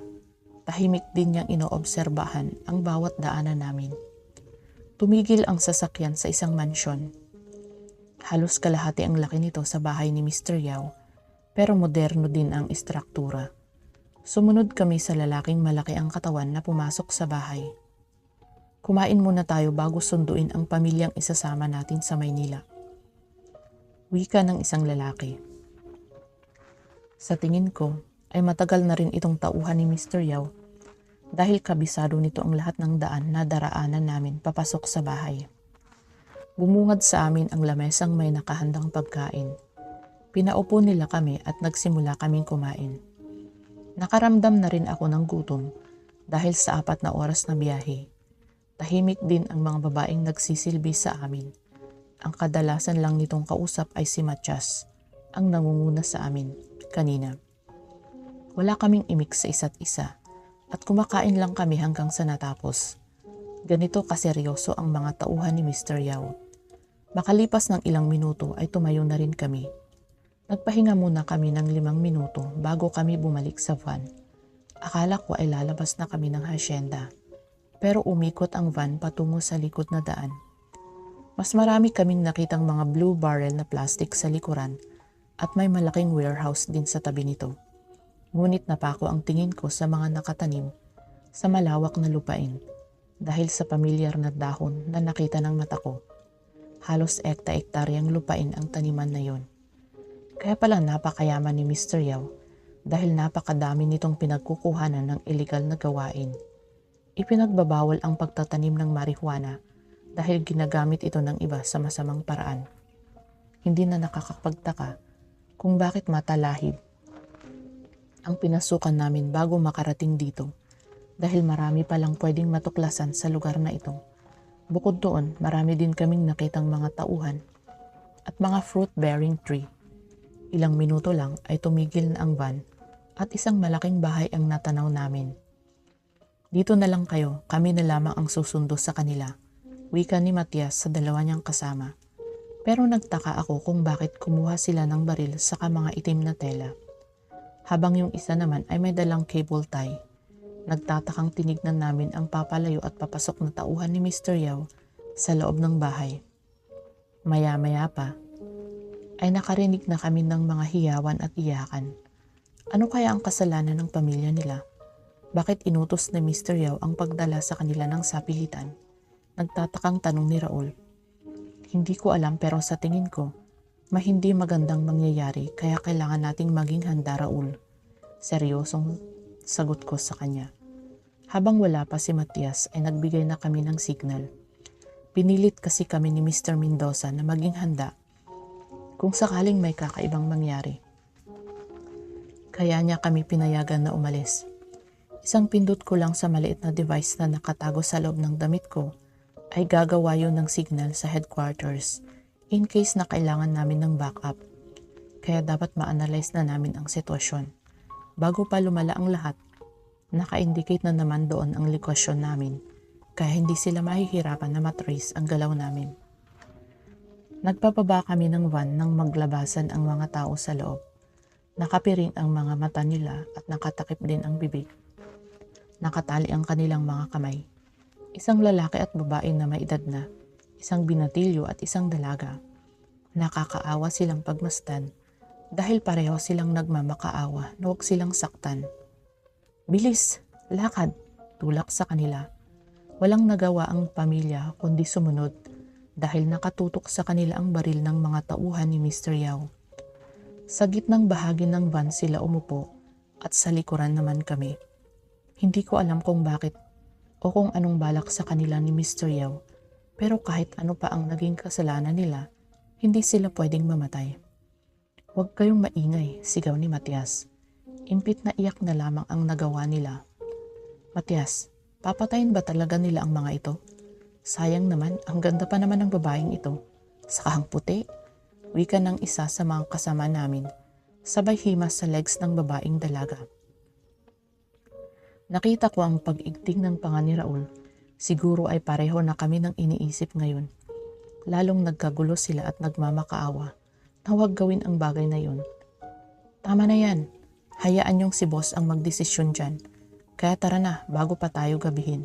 Tahimik din niyang inoobserbahan ang bawat daanan namin. Tumigil ang sasakyan sa isang mansyon. Halos kalahati ang laki nito sa bahay ni Mr. Yao, pero moderno din ang istruktura. Sumunod kami sa lalaking malaki ang katawan na pumasok sa bahay. Kumain muna tayo bago sunduin ang pamilyang isasama natin sa Maynila. Wika ng isang lalaki. Sa tingin ko ay matagal na rin itong tauhan ni Mr. Yao dahil kabisado nito ang lahat ng daan na daraanan namin papasok sa bahay. Bumungad sa amin ang lamesang may nakahandang pagkain. Pinaupo nila kami at nagsimula kaming kumain. Nakaramdam na rin ako ng gutom dahil sa 4 na oras na biyahe. Tahimik din ang mga babaeng nagsisilbi sa amin. Ang kadalasan lang nitong kausap ay si Matias, ang nangunguna sa amin kanina. Wala kaming imik sa isa't isa at kumakain lang kami hanggang sa natapos. Ganito kaseryoso ang mga tauhan ni Mr. Yao. Makalipas ng ilang minuto ay tumayo na rin kami. Nagpahinga muna kami ng 5 minuto bago kami bumalik sa van. Akala ko ay lalabas na kami ng hasyenda. Pero umikot ang van patungo sa likod na daan. Mas marami kaming nakitang mga blue barrel na plastic sa likuran at may malaking warehouse din sa tabi nito. Ngunit napako ang tingin ko sa mga nakatanim sa malawak na lupain dahil sa pamilyar na dahon na nakita ng mata ko. Halos ekta-ektaryang lupain ang taniman na yon. Kaya pala napakayaman ni Mr. Yao dahil napakadami nitong pinagkukuhanan ng illegal na gawain. Ipinagbabawal ang pagtatanim ng marijuana dahil ginagamit ito ng iba sa masamang paraan. Hindi na nakakapagtaka kung bakit matalahib ang pinasukan namin bago makarating dito dahil marami palang pwedeng matuklasan sa lugar na ito. Bukod doon, marami din kaming nakitang mga tauhan at mga fruit-bearing tree. Ilang minuto lang ay tumigil na ang van at isang malaking bahay ang natanaw namin. Dito na lang kayo, kami na lamang ang susundo sa kanila, wika ni Matias sa dalawa niyang kasama. Pero nagtaka ako kung bakit kumuha sila ng baril saka mga itim na tela. Habang yung isa naman ay may dalang cable tie. Nagtatakang tinignan namin ang papalayo at papasok na tauhan ni Mr. Yao sa loob ng bahay. Maya-maya pa ay nakarinig na kami ng mga hiyawan at iyakan. Ano kaya ang kasalanan ng pamilya nila? Bakit inutos ni Mr. Yao ang pagdala sa kanila ng sapilitan? Nagtatakang tanong ni Raul. Hindi ko alam pero sa tingin ko, hindi magandang mangyayari kaya kailangan nating maging handa, Raul. Seryosong sagot ko sa kanya. Habang wala pa si Matias ay nagbigay na kami ng signal. Pinilit kasi kami ni Mr. Mendoza na maging handa kung sakaling may kakaibang mangyari. Kaya niya kami pinayagan na umalis. Isang pindot ko lang sa maliit na device na nakatago sa loob ng damit ko ay gagawa yun ng signal sa headquarters in case na kailangan namin ng backup. Kaya dapat ma-analyze na namin ang sitwasyon. Bago pa lumala ang lahat, naka-indicate na naman doon ang lokasyon namin kaya hindi sila mahihirapan na matrace ang galaw namin. Nagpapaba kami ng van nang maglabasan ang mga tao sa loob. Nakapiring ang mga mata nila at nakatakip din ang bibig. Nakatali ang kanilang mga kamay. Isang lalaki at babae na may edad na, isang binatilyo at isang dalaga. Nakakaawa silang pagmasdan dahil pareho silang nagmamakaawa na huwag silang saktan. Bilis! Lakad! Tulak sa kanila. Walang nagawa ang pamilya kundi sumunod dahil nakatutok sa kanila ang baril ng mga tauhan ni Mr. Yao. Sa gitnang bahagi ng van sila umupo at sa likuran naman kami. Hindi ko alam kung bakit o kung anong balak sa kanila ni Mr. Yao, pero kahit ano pa ang naging kasalanan nila, hindi sila pwedeng mamatay. Huwag kayong maingay, sigaw ni Matias. Impit na iyak na lamang ang nagawa nila. Matias, papatayin ba talaga nila ang mga ito? Sayang naman, ang ganda pa naman ng babaeng ito. Saka ang puti. Wika ng isa sa mga kasama namin, sabay himas sa legs ng babaeng dalaga. Nakita ko ang pag-igting ng panga ni Raul. Siguro ay pareho na kami ng iniisip ngayon. Lalong nagkagulo sila at nagmamakaawa na huwag gawin ang bagay na yun. Tama na yan. Hayaan yung si boss ang magdesisyon dyan. Kaya tara na bago pa tayo gabihin.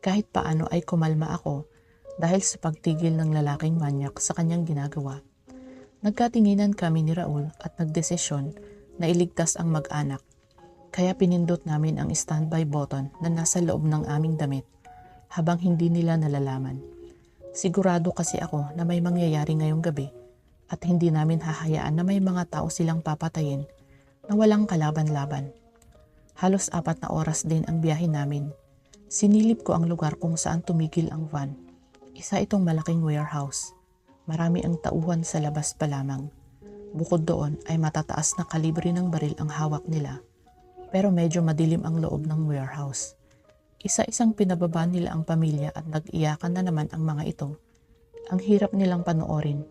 Kahit paano ay kumalma ako dahil sa pagtigil ng lalaking manyak sa kanyang ginagawa. Nagkatinginan kami ni Raul at nagdesisyon na iligtas ang mag-anak. Kaya pinindot namin ang standby button na nasa loob ng aming damit habang hindi nila nalalaman. Sigurado kasi ako na may mangyayari ngayong gabi at hindi namin hahayaan na may mga tao silang papatayin na walang kalaban-laban. Halos 4 na oras din ang biyahe namin. Sinilip ko ang lugar kung saan tumigil ang van. Isa itong malaking warehouse. Marami ang tauhan sa labas pa lamang. Bukod doon ay matataas na kalibre ng baril ang hawak nila. Pero medyo madilim ang loob ng warehouse. Isa-isang pinababa nila ang pamilya at nag-iyakan na naman ang mga ito. Ang hirap nilang panoorin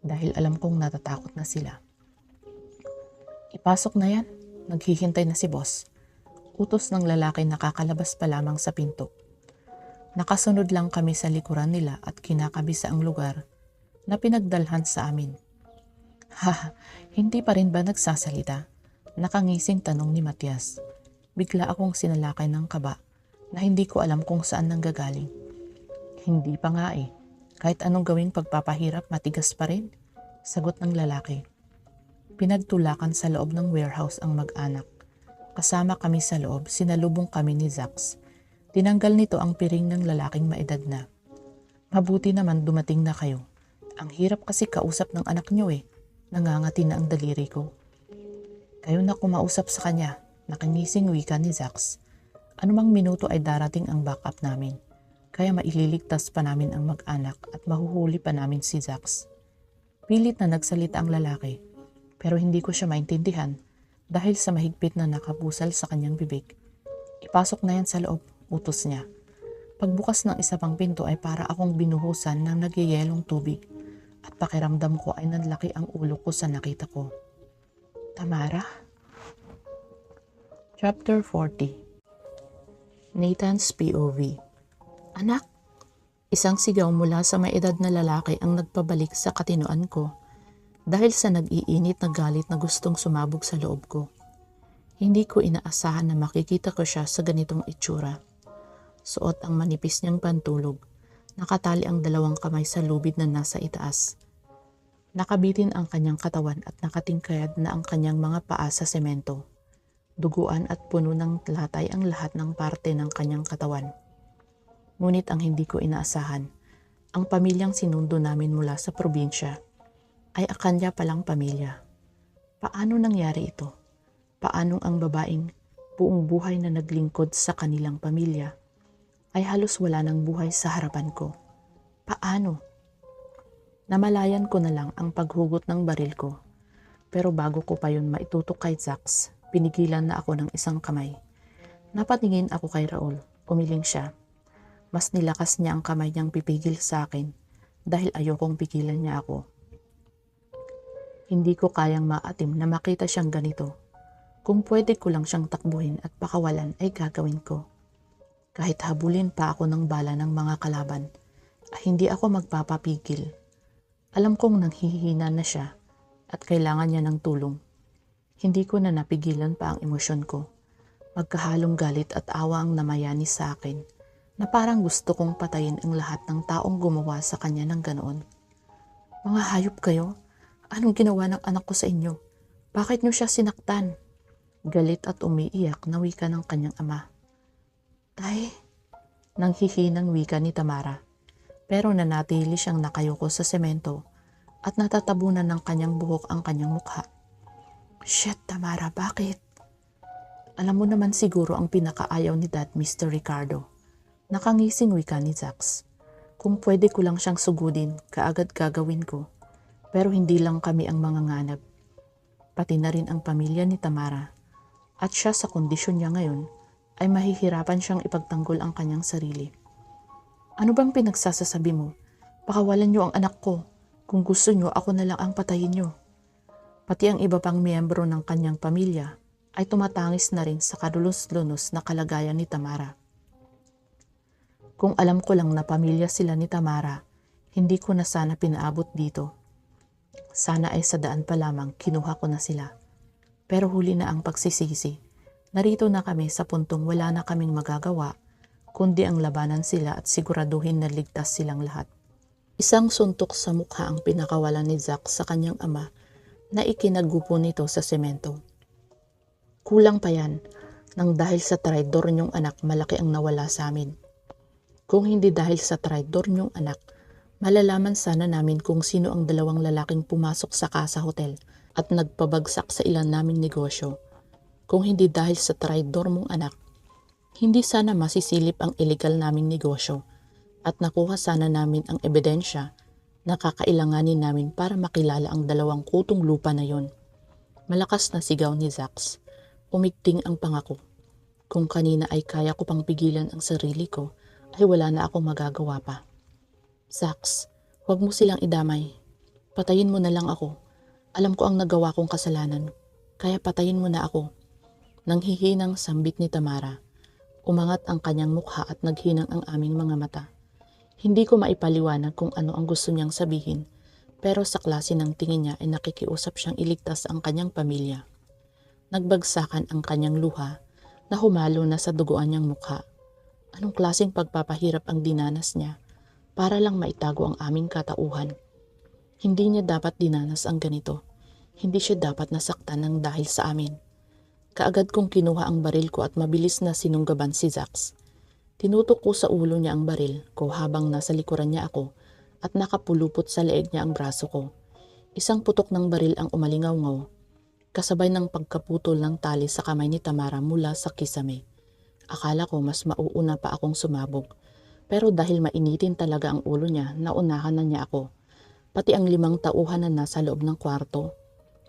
dahil alam kong natatakot na sila. Ipasok na yan. Naghihintay na si boss. Utos ng lalaki nakakalabas pa lamang sa pinto. Nakasunod lang kami sa likuran nila at kinakabisa ang lugar na pinagdalhan sa amin. Ha, hindi pa rin ba nagsasalita? Nakangising tanong ni Matias. Bigla akong sinalakay ng kaba na hindi ko alam kung saan nanggagaling. Hindi pa nga eh. Kahit anong gawing pagpapahirap, matigas pa rin. Sagot ng lalaki. Pinagtulakan sa loob ng warehouse ang mag-anak. Kasama kami sa loob, sinalubong kami ni Zax. Tinanggal nito ang piring ng lalaking maedad na. Mabuti naman dumating na kayo. Ang hirap kasi kausap ng anak nyo eh. Nangangati na ang daliri ko. Kayo na kumausap sa kanya. Nakangising wika ni Zax. Anumang minuto ay darating ang backup namin. Kaya maililigtas pa namin ang mag-anak at mahuhuli pa namin si Zax. Pilit na nagsalita ang lalaki. Pero hindi ko siya maintindihan dahil sa mahigpit na nakabusal sa kanyang bibig. Ipasok na yan sa loob, utos niya. Pagbukas ng isa pang pinto ay para akong binuhusan ng nagyayelong tubig at pakiramdam ko ay nanlaki ang ulo ko sa nakita ko. Tamara? Chapter 40. Nathan's POV. Anak! Isang sigaw mula sa may edad na lalaki ang nagpabalik sa katinoan ko dahil sa nag-iinit na galit na gustong sumabog sa loob ko. Hindi ko inaasahan na makikita ko siya sa ganitong itsura. Suot ang manipis niyang pantulog. Nakatali ang 2 kamay sa lubid na nasa itaas. Nakabitin ang kanyang katawan at nakatingkayad na ang kanyang mga paa sa semento. Duguan at puno ng latay ang lahat ng parte ng kanyang katawan. Ngunit ang hindi ko inaasahan, ang pamilyang sinundo namin mula sa probinsya ay akanya palang pamilya. Paano nangyari ito? Paanong ang babaeng buong buhay na naglingkod sa kanilang pamilya ay halos wala ng buhay sa harapan ko? Paano? Namalayan ko na lang ang paghugot ng baril ko. Pero bago ko pa yun maitutok kay Zax, pinigilan na ako ng isang kamay. Napatingin ako kay Raul, umiling siya. Mas nilakas niya ang kamay niyang pipigil sa akin dahil ayokong pigilan niya ako. Hindi ko kayang maatim na makita siyang ganito. Kung pwede ko lang siyang takbuhin at pakawalan ay gagawin ko. Kahit habulin pa ako ng bala ng mga kalaban, ay hindi ako magpapapigil. Alam kong nanghihina na siya at kailangan niya ng tulong. Hindi ko na napigilan pa ang emosyon ko. Magkahalong galit at awa ang namayani sa akin na parang gusto kong patayin ang lahat ng taong gumawa sa kanya ng ganoon. Mga hayop kayo? Anong ginawa ng anak ko sa inyo? Bakit niyo siya sinaktan? Galit at umiiyak na wika ng kanyang ama. Tay, nanghihinang wika ni Tamara. Pero nanatili siyang nakayuko sa semento at natatabunan ng kanyang buhok ang kanyang mukha. Shit, Tamara, bakit? Alam mo naman siguro ang pinakaayaw ni Dad, Mr. Ricardo. Nakangising wika ni Zax. Kung pwede ko lang siyang sugudin, kaagad gagawin ko. Pero hindi lang kami ang mga nganab. Pati na rin ang pamilya ni Tamara. At siya sa kondisyon niya ngayon, ay mahihirapan siyang ipagtanggol ang kanyang sarili. Ano bang pinagsasasabi mo? Pakawalan niyo ang anak ko. Kung gusto niyo, ako na lang ang patayin niyo. Pati ang iba pang miyembro ng kanyang pamilya ay tumatangis na rin sa kadulos-lunos na kalagayan ni Tamara. Kung alam ko lang na pamilya sila ni Tamara, hindi ko na sana pinaabot dito. Sana ay sa daan pa lamang kinuha ko na sila. Pero huli na ang pagsisisi. Narito na kami sa puntong wala na kaming magagawa, kundi ang labanan sila at siguraduhin na ligtas silang lahat. Isang suntok sa mukha ang pinakawalan ni Zax sa kanyang ama na ikinagupo nito sa semento. Kulang pa yan, nang dahil sa traidor niyong anak malaki ang nawala sa amin. Kung hindi dahil sa traidor niyong anak, malalaman sana namin kung sino ang dalawang lalaking pumasok sa Casa Hotel at nagpabagsak sa ilan naming negosyo. Kung hindi dahil sa traidor mong anak, hindi sana masisilip ang illegal naming negosyo at nakuha sana namin ang ebidensya na kakailanganin namin para makilala ang dalawang kutong lupa na yon. Malakas na sigaw ni Zax. Umigting ang pangako. Kung kanina ay kaya ko pang pigilan ang sarili ko, ay wala na akong magagawa pa. Zax, huwag mo silang idamay. Patayin mo na lang ako. Alam ko ang nagawa kong kasalanan, kaya patayin mo na ako. Nanghihinang sambit ni Tamara. Umangat ang kanyang mukha at naghinang ang aming mga mata. Hindi ko maipaliwanag kung ano ang gusto niyang sabihin, pero sa klase ng tingin niya ay nakikiusap siyang iligtas ang kanyang pamilya. Nagbagsakan ang kanyang luha na humalo na sa duguan niyang mukha. Anong klaseng pagpapahirap ang dinanas niya para lang maitago ang aming katauhan? Hindi niya dapat dinanas ang ganito. Hindi siya dapat nasaktan ng dahil sa amin. Kaagad kong kinuha ang baril ko at mabilis na sinunggaban si Zax. Tinutok ko sa ulo niya ang baril ko habang nasa likuran niya ako at nakapulupot sa leeg niya ang braso ko. Isang putok ng baril ang umalingaw-ngaw, kasabay ng pagkaputol ng tali sa kamay ni Tamara mula sa kisame. Akala ko mas mauuna pa akong sumabog, pero dahil mainitin talaga ang ulo niya, naunahan na niya ako. Pati ang 5 tauhan na nasa loob ng kwarto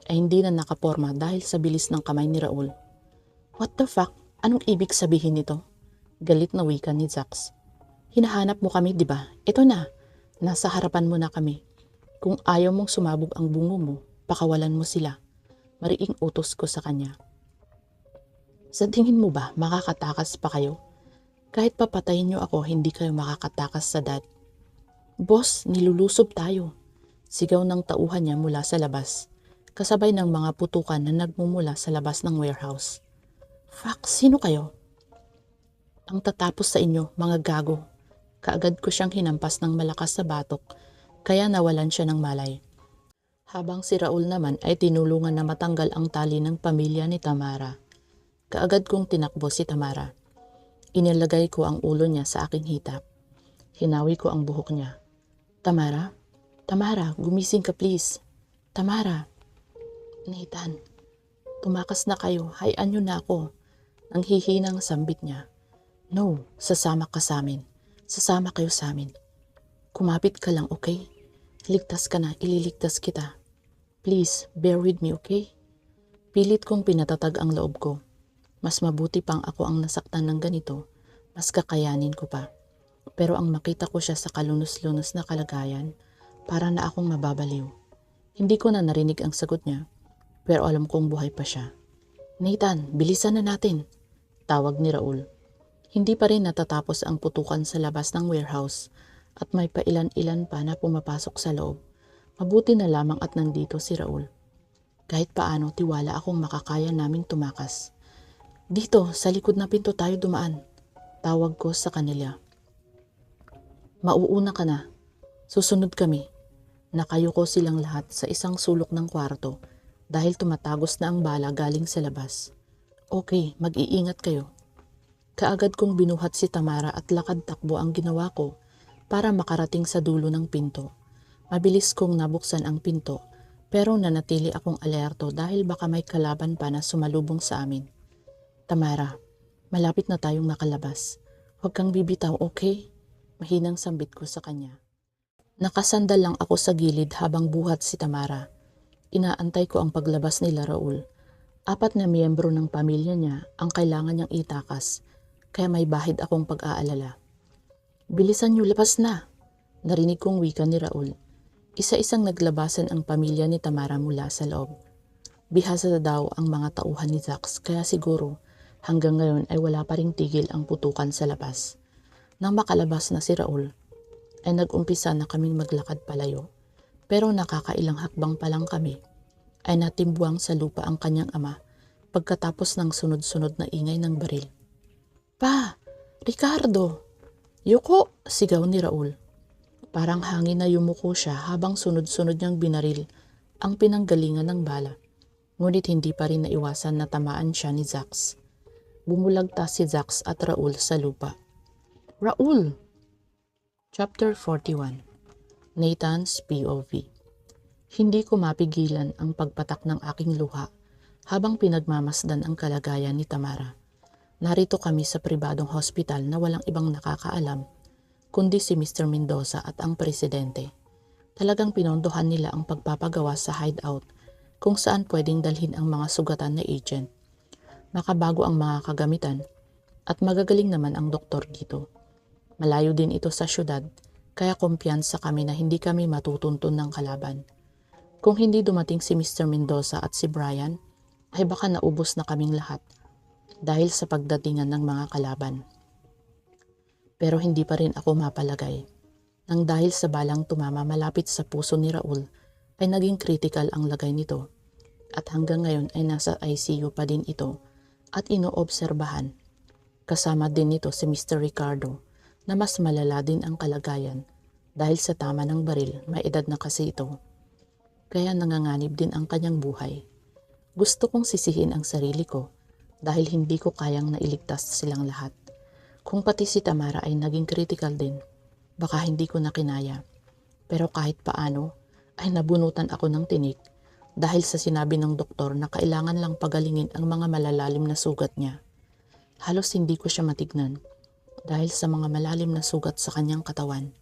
ay hindi na nakaporma dahil sa bilis ng kamay ni Raul. What the fuck? Anong ibig sabihin nito? Galit na wika ni Zax. Hinahanap mo kami, di ba? Ito na. Nasa harapan mo na kami. Kung ayaw mong sumabog ang bungo mo, pakawalan mo sila. Mariing utos ko sa kanya. Sa tingin mo ba makakatakas pa kayo? Kahit papatayin niyo ako, hindi kayo makakatakas sa Dad. Boss, nilulusob tayo. Sigaw ng tauhan niya mula sa labas, kasabay ng mga putukan na nagmumula sa labas ng warehouse. Fuck, sino kayo? Ang tatapos sa inyo, mga gago. Kaagad ko siyang hinampas ng malakas sa batok, kaya nawalan siya ng malay. Habang si Raul naman ay tinulungan na matanggal ang tali ng pamilya ni Tamara. Kaagad kong tinakbo si Tamara. Inilagay ko ang ulo niya sa aking hitap. Hinawi ko ang buhok niya. Tamara? Tamara, gumising ka please. Tamara. Nathan, tumakas na kayo. Hayaan niyo na ako. Ang hihinang sambit niya. No, sasama ka sa amin. Sasama kayo sa amin. Kumapit ka lang, okay? Ligtas ka na, ililigtas kita. Please, bear with me, okay? Pilit kong pinatatag ang loob ko. Mas mabuti pang ako ang nasaktan ng ganito, mas kakayanin ko pa. Pero ang makita ko siya sa kalunos-lunos na kalagayan, para na akong mababaliw. Hindi ko na narinig ang sagot niya, pero alam kong buhay pa siya. Nathan, bilisan na natin, tawag ni Raul. Hindi pa rin natatapos ang putukan sa labas ng warehouse at may pailan-ilan pa na pumapasok sa loob. Mabuti na lamang at nandito si Raul. Kahit paano tiwala akong makakaya naming tumakas. Dito, sa likod na pinto tayo dumaan, tawag ko sa kanila. Mauuna ka na, susunod kami. Nakayuko silang lahat sa isang sulok ng kwarto dahil tumatagos na ang bala galing sa labas. Okay, mag-iingat kayo. Kaagad kong binuhat si Tamara at lakad-takbo ang ginawa ko para makarating sa dulo ng pinto. Mabilis kong nabuksan ang pinto pero nanatili akong alerto dahil baka may kalaban pa na sumalubong sa amin. Tamara, malapit na tayong makalabas. Huwag kang bibitaw, okay? Mahinang sambit ko sa kanya. Nakasandal lang ako sa gilid habang buhat si Tamara. Inaantay ko ang paglabas nila Raul. 4 na miyembro ng pamilya niya ang kailangan niyang itakas, kaya may bahid akong pag-aalala. Bilisan niyo, labas na! Narinig kong wika ni Raul. Isa-isang naglabasan ang pamilya ni Tamara mula sa loob. Bihasa daw ang mga tauhan ni Zax, kaya siguro hanggang ngayon ay wala pa ring tigil ang putukan sa labas. Nang makalabas na si Raul, ay nag-umpisa na kaming maglakad palayo. Pero nakakailang hakbang pa lang kami, ay natimbuang sa lupa ang kanyang ama pagkatapos ng sunod-sunod na ingay ng baril. Pa! Ricardo! Yuko! Sigaw ni Raul. Parang hangin na yumuko siya habang sunod-sunod niyang binaril ang pinanggalingan ng bala. Ngunit hindi pa rin naiwasan na tamaan siya ni Zax. Bumulagta si Zax at Raul sa lupa. Raul! Chapter 41. Nathan's POV. Hindi ko mapigilan ang pagpatak ng aking luha habang pinagmamasdan ang kalagayan ni Tamara. Narito kami sa pribadong hospital na walang ibang nakakaalam kundi si Mr. Mendoza at ang presidente. Talagang pinondohan nila ang pagpapagawa sa hideout kung saan pwedeng dalhin ang mga sugatan na agent. Makabago ang mga kagamitan at magagaling naman ang doktor dito. Malayo din ito sa syudad, kaya kumpiyansa kami na hindi kami matutuntun ng kalaban. Kung hindi dumating si Mr. Mendoza at si Brian, ay baka naubos na kaming lahat dahil sa pagdatingan ng mga kalaban. Pero hindi pa rin ako mapalagay. Nang dahil sa balang tumama malapit sa puso ni Raul, ay naging critical ang lagay nito. At hanggang ngayon ay nasa ICU pa din ito at inoobserbahan. Kasama din nito si Mr. Ricardo, na mas malala din ang kalagayan dahil sa tama ng baril, may edad na kasi ito. Kaya nanganganib din ang kanyang buhay. Gusto kong sisihin ang sarili ko dahil hindi ko kayang nailigtas silang lahat. Kung pati si Tamara ay naging critical din, baka hindi ko na kinaya. Pero kahit paano ay nabunutan ako ng tinik dahil sa sinabi ng doktor na kailangan lang pagalingin ang mga malalalim na sugat niya. Halos hindi ko siya matignan dahil sa mga malalim na sugat sa kanyang katawan.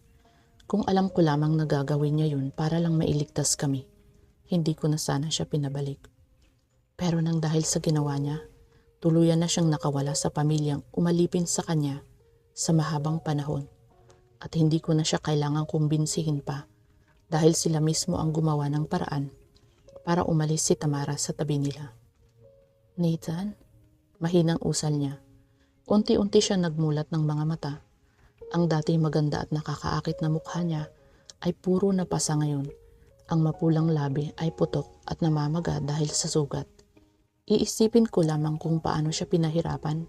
Kung alam ko lamang na gagawin niya yun para lang mailigtas kami, hindi ko na sana siya pinabalik. Pero nang dahil sa ginawa niya, tuluyan na siyang nakawala sa pamilyang umalipin sa kanya sa mahabang panahon. At hindi ko na siya kailangang kumbinsihin pa dahil sila mismo ang gumawa ng paraan para umalis si Tamara sa tabi nila. Nathan, mahinang usal niya. Unti-unti siya nagmulat ng mga mata. Ang dati maganda at nakakaakit na mukha niya ay puro napasa ngayon. Ang mapulang labi ay putok at namamaga dahil sa sugat. Iisipin ko lamang kung paano siya pinahirapan.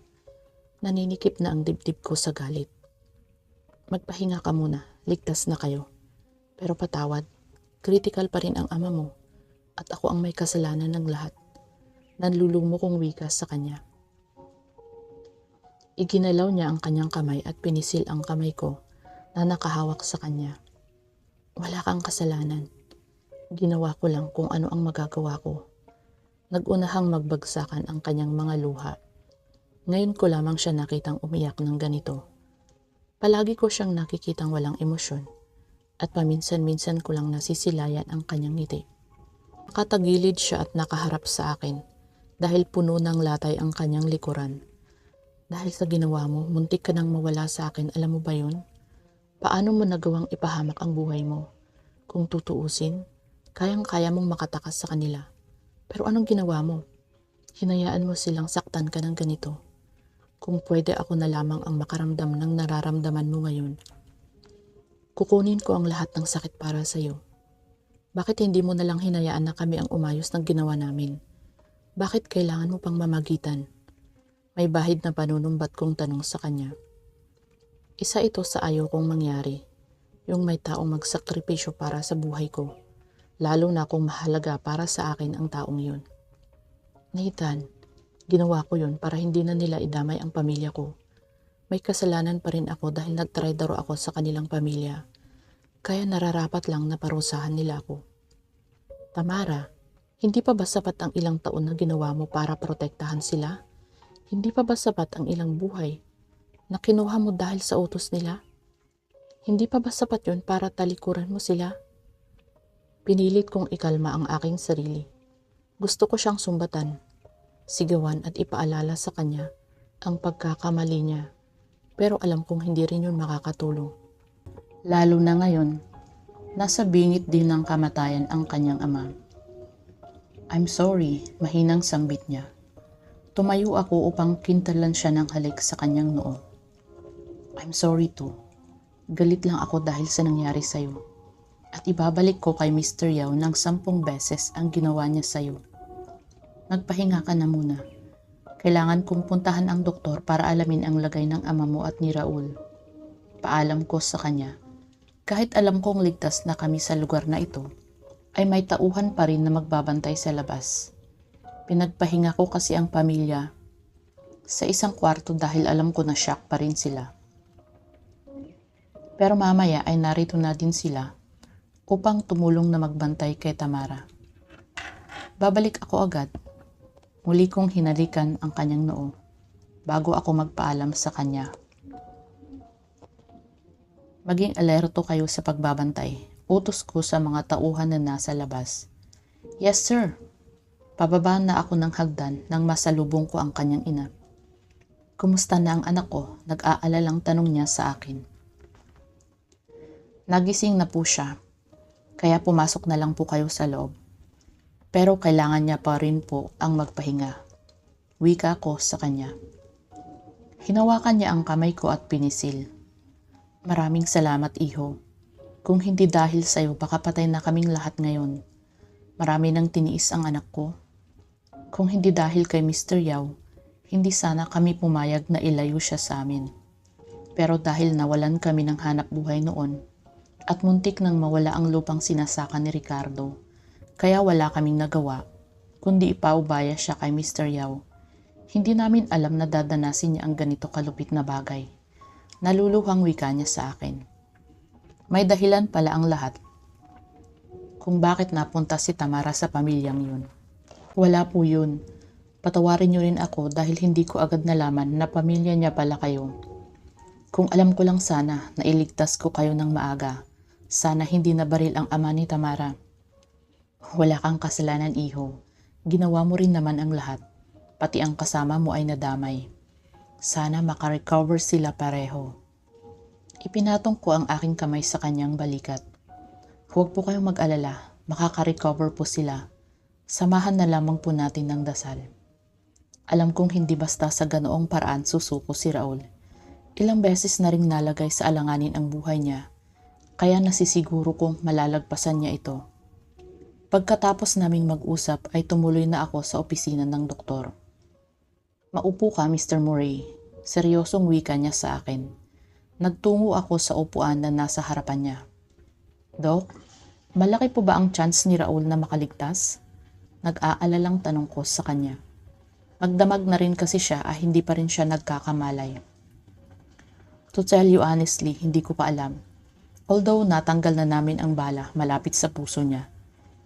Naninikip na ang dibdib ko sa galit. Magpahinga ka muna, ligtas na kayo. Pero patawad, critical pa rin ang ama mo at ako ang may kasalanan ng lahat. Nanlulung mo kong wika sa kanya. Iginalaw niya ang kanyang kamay at pinisil ang kamay ko na nakahawak sa kanya. Wala kang kasalanan. Ginawa ko lang kung ano ang magagawa ko. Nagunahang magbagsakan ang kanyang mga luha. Ngayon ko lamang siya nakitang umiyak ng ganito. Palagi ko siyang nakikitang walang emosyon at paminsan-minsan ko lang nasisilayan ang kanyang ngiti. Nakatagilid siya at nakaharap sa akin dahil puno ng latay ang kanyang likuran. Dahil sa ginawa mo, muntik ka nang mawala sa akin, alam mo ba yun? Paano mo nagawang ipahamak ang buhay mo? Kung tutuusin, kayang-kaya mong makatakas sa kanila. Pero anong ginawa mo? Hinayaan mo silang saktan ka ng ganito. Kung pwede ako na lamang ang makaramdam ng nararamdaman mo ngayon, kukunin ko ang lahat ng sakit para sa iyo. Bakit hindi mo nalang hinayaan na kami ang umayos ng ginawa namin? Bakit kailangan mo pang mamagitan? May bahid na panunumbat kong tanong sa kanya. Isa ito sa ayaw kong mangyari, yung may taong magsakripisyo para sa buhay ko, lalo na kung mahalaga para sa akin ang taong yun. Nathan, ginawa ko yun para hindi na nila idamay ang pamilya ko. May kasalanan pa rin ako dahil nagtraidoro ako sa kanilang pamilya, kaya nararapat lang na parusahan nila ako. Tamara, hindi pa ba sapat ang ilang taon na ginawa mo para protektahan sila? Hindi pa ba sapat ang ilang buhay na kinuha mo dahil sa utos nila? Hindi pa ba sapat yun para talikuran mo sila? Pinilit kong ikalma ang aking sarili. Gusto ko siyang sumbatan, sigawan at ipaalala sa kanya ang pagkakamali niya. Pero alam kong hindi rin yun makakatulong. Lalo na ngayon, nasa bingit din ng kamatayan ang kanyang ama. I'm sorry, mahinang sambit niya. Tumayo ako upang kintalan siya ng halik sa kanyang noo. I'm sorry too. Galit lang ako dahil sa nangyari sa'yo. At ibabalik ko kay Mr. Yao ng 10 beses ang ginawa niya sa'yo. Magpahinga ka na muna. Kailangan kong puntahan ang doktor para alamin ang lagay ng ama mo at ni Raul. Paalam ko sa kanya. Kahit alam kong ligtas na kami sa lugar na ito, ay may tauhan pa rin na magbabantay sa labas. Pinagpahinga ko kasi ang pamilya sa isang kwarto dahil alam ko na shock pa rin sila. Pero mamaya ay narito na din sila upang tumulong na magbantay kay Tamara. Babalik ako agad. Muli kong hinalikan ang kanyang noo bago ako magpaalam sa kanya. Maging alerto kayo sa pagbabantay. Utos ko sa mga tauhan na nasa labas. Yes sir. Pababa na ako ng hagdan nang masalubong ko ang kanyang ina. Kumusta na ang anak ko? Nag-aalalang tanong niya sa akin. Nagising na po siya, kaya pumasok na lang po kayo sa loob. Pero kailangan niya pa rin po ang magpahinga. Wika ko sa kanya. Hinawakan niya ang kamay ko at pinisil. Maraming salamat iho. Kung hindi dahil sa'yo baka patay na kaming lahat ngayon. Marami nang tiniis ang anak ko. Kung hindi dahil kay Mr. Yao, hindi sana kami pumayag na ilayo siya sa amin. Pero dahil nawalan kami ng hanap buhay noon, at muntik nang mawala ang lupang sinasaka ni Ricardo, kaya wala kaming nagawa, kundi ipaubaya siya kay Mr. Yao. Hindi namin alam na dadanasin niya ang ganito kalupit na bagay. Naluluhang wika niya sa akin. May dahilan pala ang lahat kung bakit napunta si Tamara sa pamilyang yun. Wala po yun. Patawarin niyo rin ako dahil hindi ko agad nalaman na pamilya niya pala kayo. Kung alam ko lang sana na iligtas ko kayo ng maaga, sana hindi nabaril ang ama ni Tamara. Wala kang kasalanan iho. Ginawa mo rin naman ang lahat. Pati ang kasama mo ay nadamay. Sana makarecover sila pareho. Ipinatong ko ang aking kamay sa kanyang balikat. Huwag po kayong mag-alala. Makaka-recover po sila. Samahan na lamang po natin ng dasal. Alam kong hindi basta sa ganoong paraan susuko si Raul. Ilang beses na ring nalagay sa alanganin ang buhay niya. Kaya nasisiguro kong malalagpasan niya ito. Pagkatapos naming mag-usap ay tumuloy na ako sa opisina ng doktor. Maupo ka, Mr. Murray. Seryosong wika niya sa akin. Nagtungo ako sa upuan na nasa harapan niya. Dok, malaki po ba ang chance ni Raul na makaligtas? Nag-aalalang tanong ko sa kanya. Magdamag na rin kasi siya hindi pa rin siya nagkakamalay. To To tell you honestly, hindi ko pa alam. Although natanggal na namin ang bala malapit sa puso niya,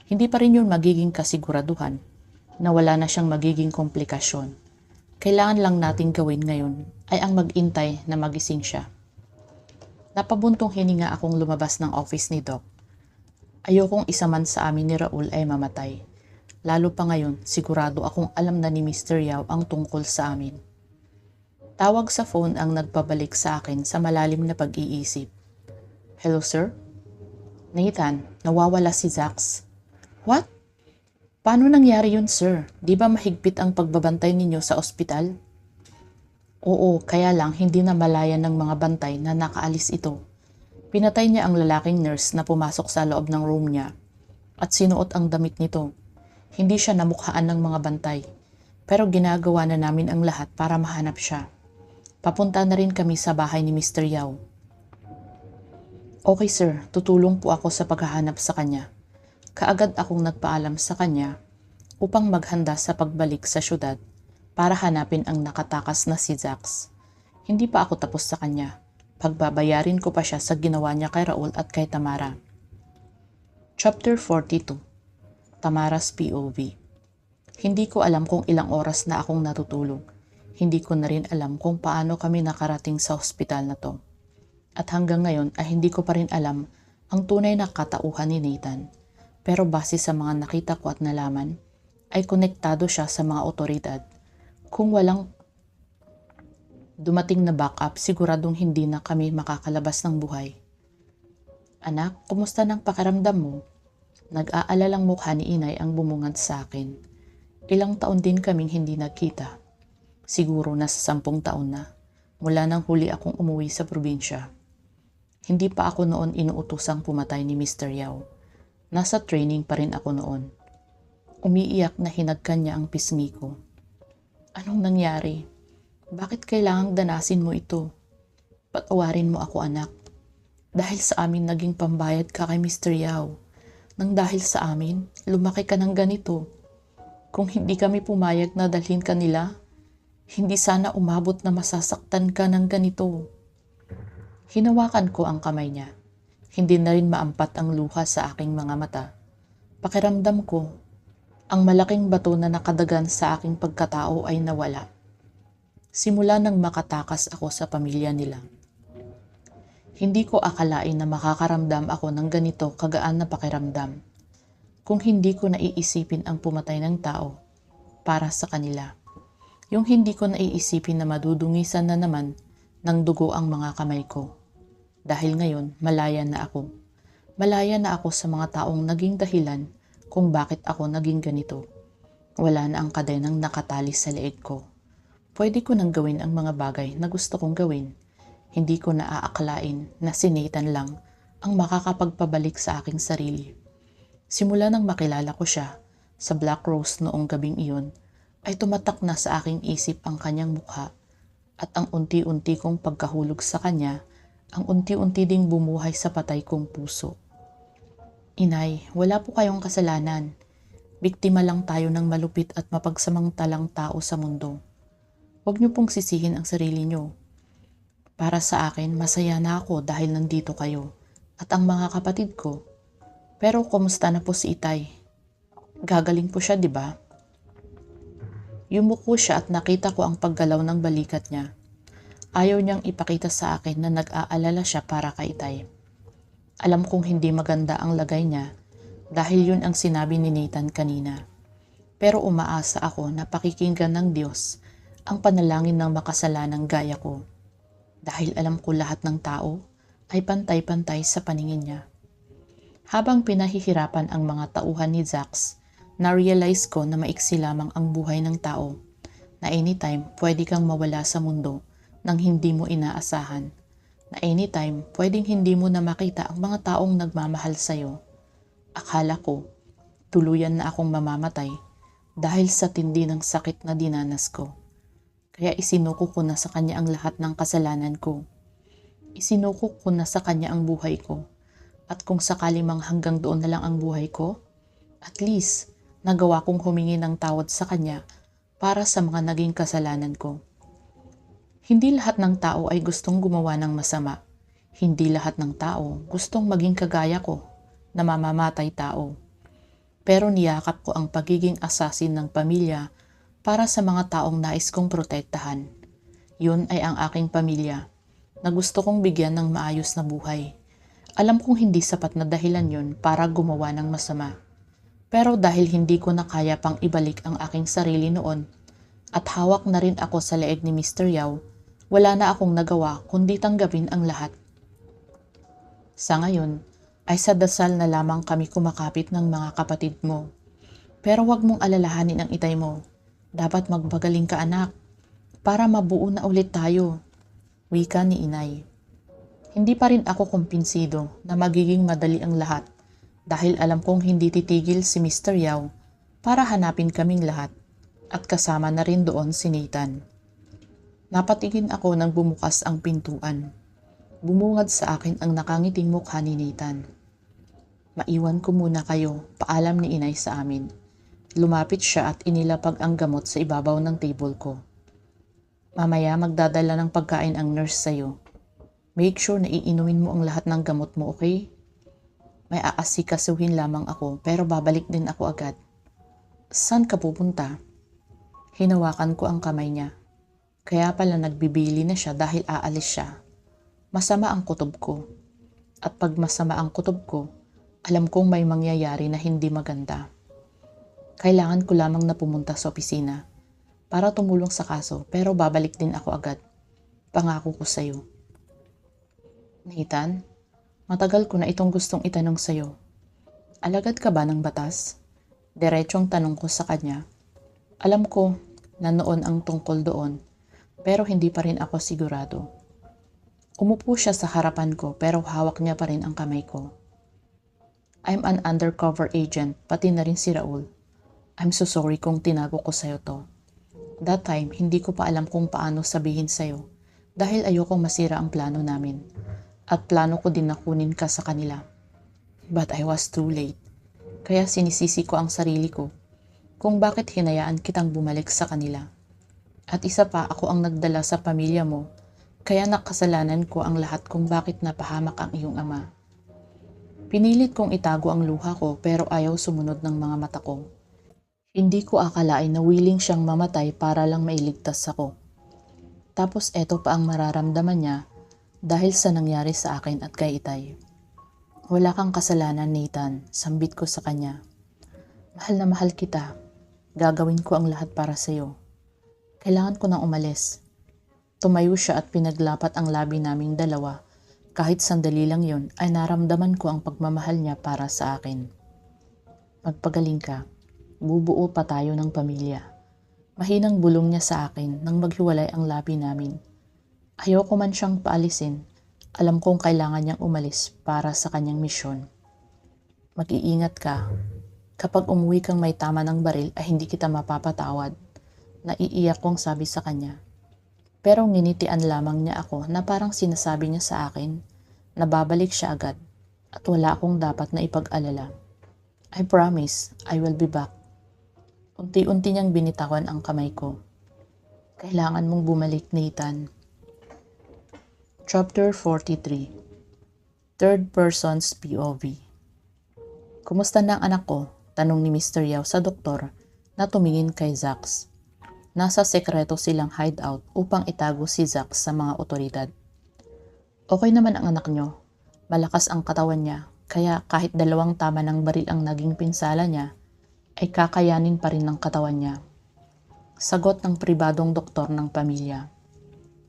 hindi pa rin yun magiging kasiguraduhan na wala na siyang magiging komplikasyon. Kailangan lang nating gawin ngayon ay ang mag-intay na magising siya. Napabuntong hininga akong lumabas ng office ni Doc. Ayokong isa man sa amin ni Raul ay mamatay. Lalo pa ngayon, sigurado akong alam na ni Mr. Yao ang tungkol sa amin. Tawag sa phone ang nagpabalik sa akin sa malalim na pag-iisip. Hello, sir? Nathan, nawawala si Zax. What? Paano nangyari yun, sir? Di ba mahigpit ang pagbabantay ninyo sa ospital? Oo, kaya lang hindi na malayan ng mga bantay na nakaalis ito. Pinatay niya ang lalaking nurse na pumasok sa loob ng room niya at sinuot ang damit nito. Hindi siya namukhaan ng mga bantay, pero ginagawa na namin ang lahat para mahanap siya. Papunta na rin kami sa bahay ni Mr. Yao. Okay sir, tutulong po ako sa paghahanap sa kanya. Kaagad akong nagpaalam sa kanya upang maghanda sa pagbalik sa syudad para hanapin ang nakatakas na si Zax. Hindi pa ako tapos sa kanya. Pagbabayarin ko pa siya sa ginawa niya kay Raul at kay Tamara. Chapter 42. Tamara's POV. Hindi ko alam kung ilang oras na akong natutulog. Hindi ko na rin alam kung paano kami nakarating sa ospital na to. At hanggang ngayon ay hindi ko pa rin alam ang tunay na katauhan ni Nathan. Pero base sa mga nakita ko at nalaman, ay konektado siya sa mga otoridad. Kung walang dumating na backup, siguradong hindi na kami makakalabas ng buhay. Anak, kumusta ng pakiramdam mo? Nag-aalalang mukha ni inay ang bumungad sa akin. Ilang taon din kaming hindi nagkita. Siguro nasa 10 taon na, mula nang huli akong umuwi sa probinsya. Hindi pa ako noon inuutosang pumatay ni Mr. Yao. Nasa training pa rin ako noon. Umiiyak na hinagkan niya ang pisngi ko. Anong nangyari? Bakit kailangang danasin mo ito? Patawarin mo ako anak. Dahil sa amin naging pambayad ka kay Mr. Yao. Nang dahil sa amin, lumaki ka ng ganito. Kung hindi kami pumayag na dalhin ka nila, hindi sana umabot na masasaktan ka ng ganito. Hinawakan ko ang kamay niya. Hindi na rin maampat ang luha sa aking mga mata. Pakiramdam ko, ang malaking bato na nakadagan sa aking pagkatao ay nawala. Simula nang makatakas ako sa pamilya nila. Hindi ko akalain na makakaramdam ako ng ganito kagaan na pakiramdam. Kung hindi ko naiisipin ang pumatay ng tao para sa kanila. Yung hindi ko naiisipin na madudungisan na naman ng dugo ang mga kamay ko. Dahil ngayon, malaya na ako. Malaya na ako sa mga taong naging dahilan kung bakit ako naging ganito. Wala na ang kadenang nakatali sa leeg ko. Pwede ko nang gawin ang mga bagay na gusto kong gawin. Hindi ko naaakalain na si Nathan lang ang makakapagpabalik sa aking sarili. Simula nang makilala ko siya sa Black Rose noong gabing iyon, ay tumatak na sa aking isip ang kanyang mukha at ang unti-unti kong pagkahulog sa kanya, ang unti-unti ding bumuhay sa patay kong puso. Inay, wala po kayong kasalanan. Biktima lang tayo ng malupit at mapagsamantalang tao sa mundo. Huwag niyo pong sisihin ang sarili niyo. Para sa akin, masaya na ako dahil nandito kayo at ang mga kapatid ko. Pero kumusta na po si Itay? Gagaling po siya, di ba? Yumuko siya at nakita ko ang paggalaw ng balikat niya. Ayaw niyang ipakita sa akin na nag-aalala siya para kay Itay. Alam kong hindi maganda ang lagay niya dahil yun ang sinabi ni Nathan kanina. Pero umaasa ako na pakikinggan ng Diyos ang panalangin ng makasalanang gaya ko. Dahil alam ko lahat ng tao ay pantay-pantay sa paningin niya. Habang pinahihirapan ang mga tauhan ni Zax, na-realize ko na maiksi lamang ang buhay ng tao, na anytime pwede kang mawala sa mundo nang hindi mo inaasahan, na anytime pwedeng hindi mo na makita ang mga taong nagmamahal sa'yo. Akala ko, tuluyan na akong mamamatay dahil sa tindi ng sakit na dinanas ko. Kaya isinuko ko na sa kanya ang lahat ng kasalanan ko. Isinuko ko na sa kanya ang buhay ko. At kung sakali mang hanggang doon na lang ang buhay ko, at least nagawa kong humingi ng tawad sa kanya para sa mga naging kasalanan ko. Hindi lahat ng tao ay gustong gumawa ng masama. Hindi lahat ng tao gustong maging kagaya ko na mamamatay tao. Pero niyakap ko ang pagiging assassin ng pamilya para sa mga taong nais kong protektahan. Yun ay ang aking pamilya na gusto kong bigyan ng maayos na buhay. Alam kong hindi sapat na dahilan yun para gumawa ng masama. Pero dahil hindi ko na kaya pang ibalik ang aking sarili noon at hawak na rin ako sa leeg ni Mr. Yao, wala na akong nagawa kundi tanggapin ang lahat. Sa ngayon, ay sa dasal na lamang kami kumakapit ng mga kapatid mo. Pero wag mong alalahanin ang itay mo. Dapat magpagaling ka anak, para mabuo na ulit tayo. Wika ni inay. Hindi pa rin ako kumpinsido na magiging madali ang lahat dahil alam kong hindi titigil si Mr. Yao para hanapin kaming lahat at kasama na rin doon si Nathan. Napatingin ako nang bumukas ang pintuan. Bumungad sa akin ang nakangiting mukha ni Nathan. Maiwan ko muna kayo, paalam ni inay sa amin. Lumapit siya at inilapag ang gamot sa ibabaw ng table ko. Mamaya magdadala ng pagkain ang nurse sa'yo. Make sure na iinumin mo ang lahat ng gamot mo, okay? May aasikasuhin lamang ako pero babalik din ako agad. Saan ka pupunta? Hinawakan ko ang kamay niya. Kaya pala nagbibili na siya dahil aalis siya. Masama ang kutob ko. At pag masama ang kutob ko, alam kong may mangyayari na hindi maganda. Kailangan ko lamang na pumunta sa opisina para tumulong sa kaso pero babalik din ako agad. Pangako ko sa'yo. Nathan, matagal ko na itong gustong itanong sa'yo. Alagad ka ba ng batas? Diretsong tanong ko sa kanya. Alam ko na noon ang tungkol doon, pero hindi pa rin ako sigurado. Umupo siya sa harapan ko pero hawak niya pa rin ang kamay ko. I'm an undercover agent, pati na rin si Raul. I'm so sorry kung tinago ko sa'yo to. That time, hindi ko pa alam kung paano sabihin sa'yo dahil ayokong masira ang plano namin. At plano ko din na kunin ka sa kanila. But I was too late. Kaya sinisisi ko ang sarili ko kung bakit hinayaan kitang bumalik sa kanila. At isa pa ako ang nagdala sa pamilya mo, kaya nakasalanan ko ang lahat kung bakit napahamak ang iyong ama. Pinilit kong itago ang luha ko pero ayaw sumunod ng mga mata ko. Hindi ko akalain na willing siyang mamatay para lang mailigtas ako. Tapos eto pa ang mararamdaman niya dahil sa nangyari sa akin at kay Itay. Wala kang kasalanan, Nathan, sambit ko sa kanya. Mahal na mahal kita. Gagawin ko ang lahat para sa'yo. Kailangan ko nang umalis. Tumayo siya at pinaglapat ang labi naming dalawa. Kahit sandali lang yon ay naramdaman ko ang pagmamahal niya para sa akin. Magpagaling ka. Bubuo pa tayo ng pamilya. Mahinang bulong niya sa akin nang maghiwalay ang labi namin. Ayoko man siyang paalisin. Alam kong kailangan niyang umalis para sa kanyang misyon. Mag-iingat ka. Kapag umuwi kang may tama ng baril ay hindi kita mapapatawad. Naiiyak kong sabi sa kanya. Pero nginitian lamang niya ako na parang sinasabi niya sa akin na babalik siya agad at wala akong dapat na ipag-alala. I promise, I will be back. Unti-unti niyang binitawan ang kamay ko. Kailangan mong bumalik, Nathan. Chapter 43. Third Person's POV. Kumusta na ang anak ko? Tanong ni Mr. Yao sa doktor na tumingin kay Zax. Nasa sekreto silang hideout upang itago si Zax sa mga otoridad. Okay naman ang anak nyo. Malakas ang katawan niya, kaya kahit 2 tama ng baril ang naging pinsala niya, ay kakayanin pa rin ng katawan niya. Sagot ng pribadong doktor ng pamilya.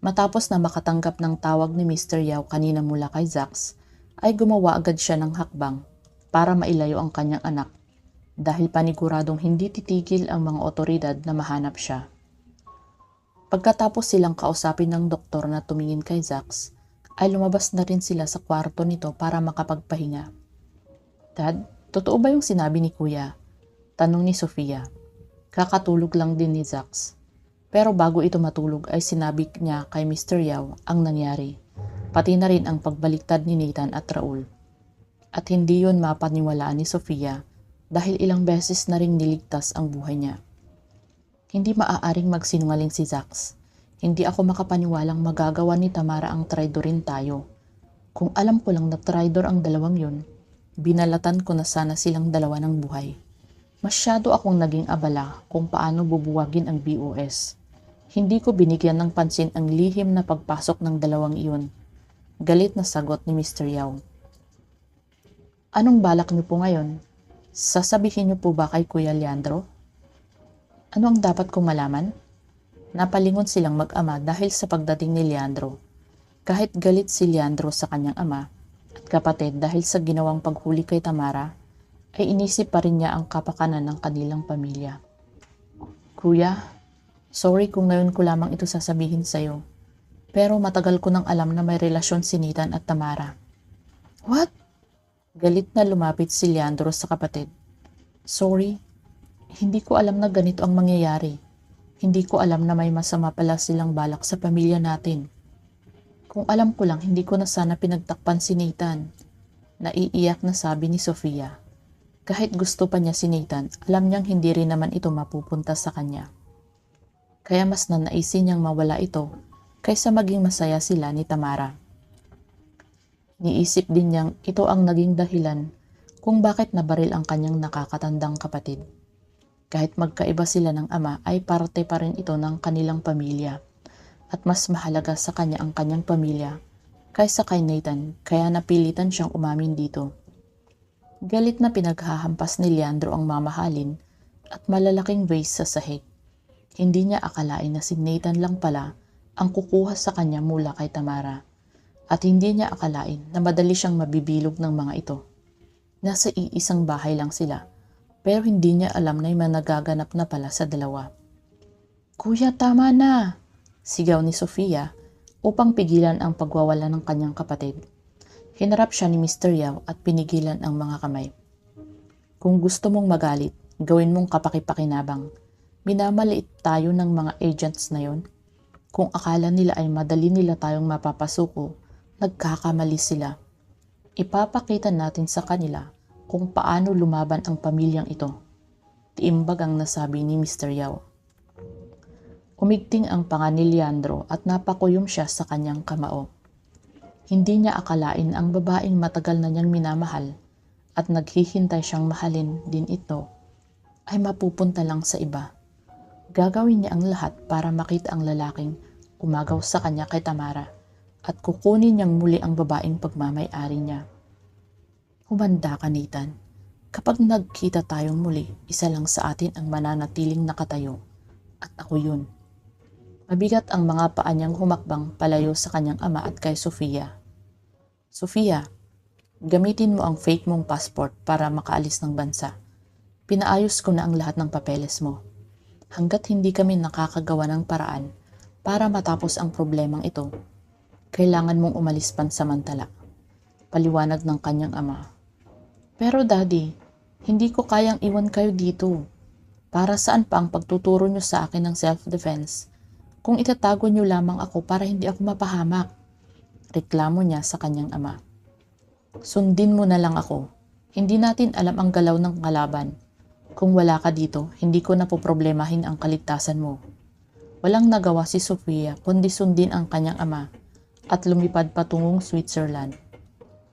Matapos na makatanggap ng tawag ni Mr. Yao kanina mula kay Zax, ay gumawa agad siya ng hakbang para mailayo ang kanyang anak dahil paniguradong hindi titigil ang mga otoridad na mahanap siya. Pagkatapos silang kausapin ng doktor na tumingin kay Zax, ay lumabas na rin sila sa kwarto nito para makapagpahinga. Dad, totoo ba yung sinabi ni Kuya? Tanong ni Sofia. Kakatulog lang din ni Zax. Pero bago ito matulog ay sinabi niya kay Mr. Yao ang nangyari, pati na rin ang pagbaliktad ni Nathan at Raul. At hindi yun mapaniwalaan ni Sofia dahil ilang beses na ring niligtas ang buhay niya. Hindi maaaring magsinungaling si Zax. Hindi ako makapaniwalang magagawa ni Tamara ang traidorin tayo. Kung alam ko lang na traidor ang dalawang yun, binalatan ko na sana silang dalawa ng buhay. Masyado akong naging abala kung paano bubuwagin ang BOS. Hindi ko binigyan ng pansin ang lihim na pagpasok ng dalawang iyon. Galit na sagot ni Mr. Yao. Anong balak niyo po ngayon? Sasabihin niyo po ba kay Kuya Leandro? Ano ang dapat kong malaman? Napalingon silang mag-ama dahil sa pagdating ni Leandro. Kahit galit si Leandro sa kanyang ama at kapatid dahil sa ginawang paghuli kay Tamara, ay inisip pa rin niya ang kapakanan ng kanilang pamilya. Kuya, sorry kung ngayon ko lamang ito sasabihin sa'yo, pero matagal ko nang alam na may relasyon si Nathan at Tamara. What? Galit na lumapit si Leandro sa kapatid. Sorry, hindi ko alam na ganito ang mangyayari. Hindi ko alam na may masama pala silang balak sa pamilya natin. Kung alam ko lang, hindi ko na sana pinagtakpan si Nathan. Naiiyak na sabi ni Sofia. Kahit gusto pa niya si Nathan, alam niyang hindi rin naman ito mapupunta sa kanya. Kaya mas nanaisin niyang mawala ito kaysa maging masaya sila ni Tamara. Niisip din niyang ito ang naging dahilan kung bakit nabaril ang kanyang nakakatandang kapatid. Kahit magkaiba sila ng ama ay parte pa rin ito ng kanilang pamilya at mas mahalaga sa kanya ang kanyang pamilya kaysa kay Nathan, kaya napilitan siyang umamin dito. Galit na pinaghahampas ni Leandro ang mamahalin at malalaking vase sa sahig. Hindi niya akalain na si Nathan lang pala ang kukuha sa kanya mula kay Tamara at hindi niya akalain na madali siyang mabibilog ng mga ito. Nasa iisang bahay lang sila pero hindi niya alam na may nagaganap na pala sa dalawa. Kuya, tama na! Sigaw ni Sofia upang pigilan ang pagwawala ng kanyang kapatid. Hinarap siya ni Mr. Yao at pinigilan ang mga kamay. Kung gusto mong magalit, gawin mong kapakipakinabang. Minamaliit tayo ng mga agents na yon. Kung akala nila ay madali nila tayong mapapasuko, nagkakamali sila. Ipapakita natin sa kanila kung paano lumaban ang pamilyang ito. Tiimbag ang nasabi ni Mr. Yao. Umigting ang panga ni Leandro at napakuyom siya sa kanyang kamao. Hindi niya akalain ang babaeng matagal na niyang minamahal at naghihintay siyang mahalin din ito ay mapupunta lang sa iba. Gagawin niya ang lahat para makita ang lalaking umagaw sa kanya kay Tamara at kukunin niyang muli ang babaeng pagmamay-ari niya. Humanda ka, Nathan. Kapag nagkita tayong muli, isa lang sa atin ang mananatiling nakatayo at ako yun. Mabigat ang mga paa niyang humakbang palayo sa kanyang ama at kay Sofia. Sofia, gamitin mo ang fake mong passport para makaalis ng bansa. Pinaayos ko na ang lahat ng papeles mo. Hanggat hindi kami nakakagawa ng paraan para matapos ang problemang ito, kailangan mong umalis pansamantala. Paliwanag ng kanyang ama. Pero daddy, hindi ko kayang iwan kayo dito. Para saan pa ang pagtuturo niyo sa akin ng self-defense? Kung itatago niyo lamang ako para hindi ako mapahamak. Reklamo niya sa kanyang ama. Sundin mo na lang ako. Hindi natin alam ang galaw ng kalaban. Kung wala ka dito, hindi ko na po problemahin ang kaligtasan mo. Walang nagawa si Sofia kundi sundin ang kanyang ama at lumipad patungong Switzerland.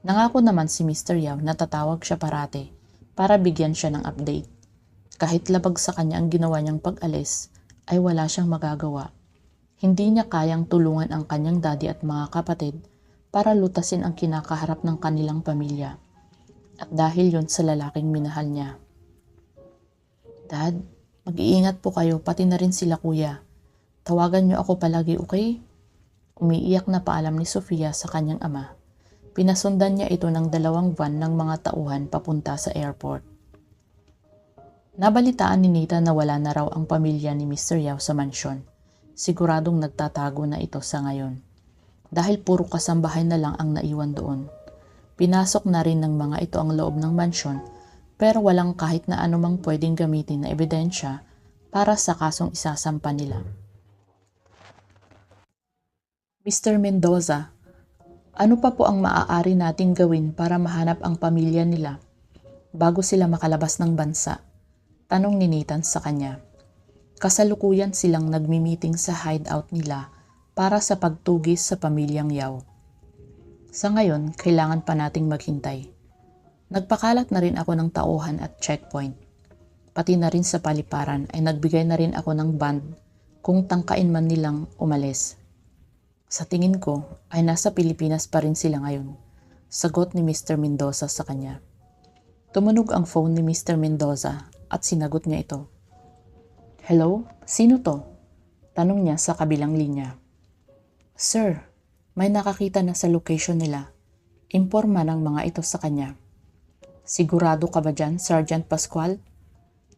Nangako naman si Mr. Yao na tatawag siya parate para bigyan siya ng update. Kahit labag sa kanya ang ginawa niyang pag-alis, ay wala siyang magagawa. Hindi niya kayang tulungan ang kanyang daddy at mga kapatid para lutasin ang kinakaharap ng kanilang pamilya. At dahil yun sa lalaking minahal niya. Dad, mag-iingat po kayo pati na rin sila kuya. Tawagan niyo ako palagi, okay? Umiiyak na paalam ni Sofia sa kanyang ama. Pinasundan niya ito ng 2 van ng mga tauhan papunta sa airport. Nabalitaan ni Nita na wala na raw ang pamilya ni Mr. Yao sa mansyon. Siguradong nagtatago na ito sa ngayon. Dahil puro kasambahay na lang ang naiwan doon. Pinasok na rin ng mga ito ang loob ng mansyon pero walang kahit na anumang pwedeng gamitin na ebidensya para sa kasong isasampa nila. Mr. Mendoza, ano pa po ang maaari nating gawin para mahanap ang pamilya nila bago sila makalabas ng bansa? Tanong ni Nathan sa kanya. Kasalukuyan silang nagmi-meeting sa hideout nila para sa pagtugis sa pamilyang Yao. Sa ngayon, kailangan pa nating maghintay. Nagpakalat na rin ako ng tauhan at checkpoint. Pati na rin sa paliparan ay nagbigay na rin ako ng band kung tangkain man nilang umalis. Sa tingin ko ay nasa Pilipinas pa rin sila ngayon, sagot ni Mr. Mendoza sa kanya. Tumunog ang phone ni Mr. Mendoza at sinagot niya ito. Hello? Sino to? Tanong niya sa kabilang linya. Sir, may nakakita na sa location nila. Imporma ng mga ito sa kanya. Sigurado ka ba dyan, Sergeant Pascual?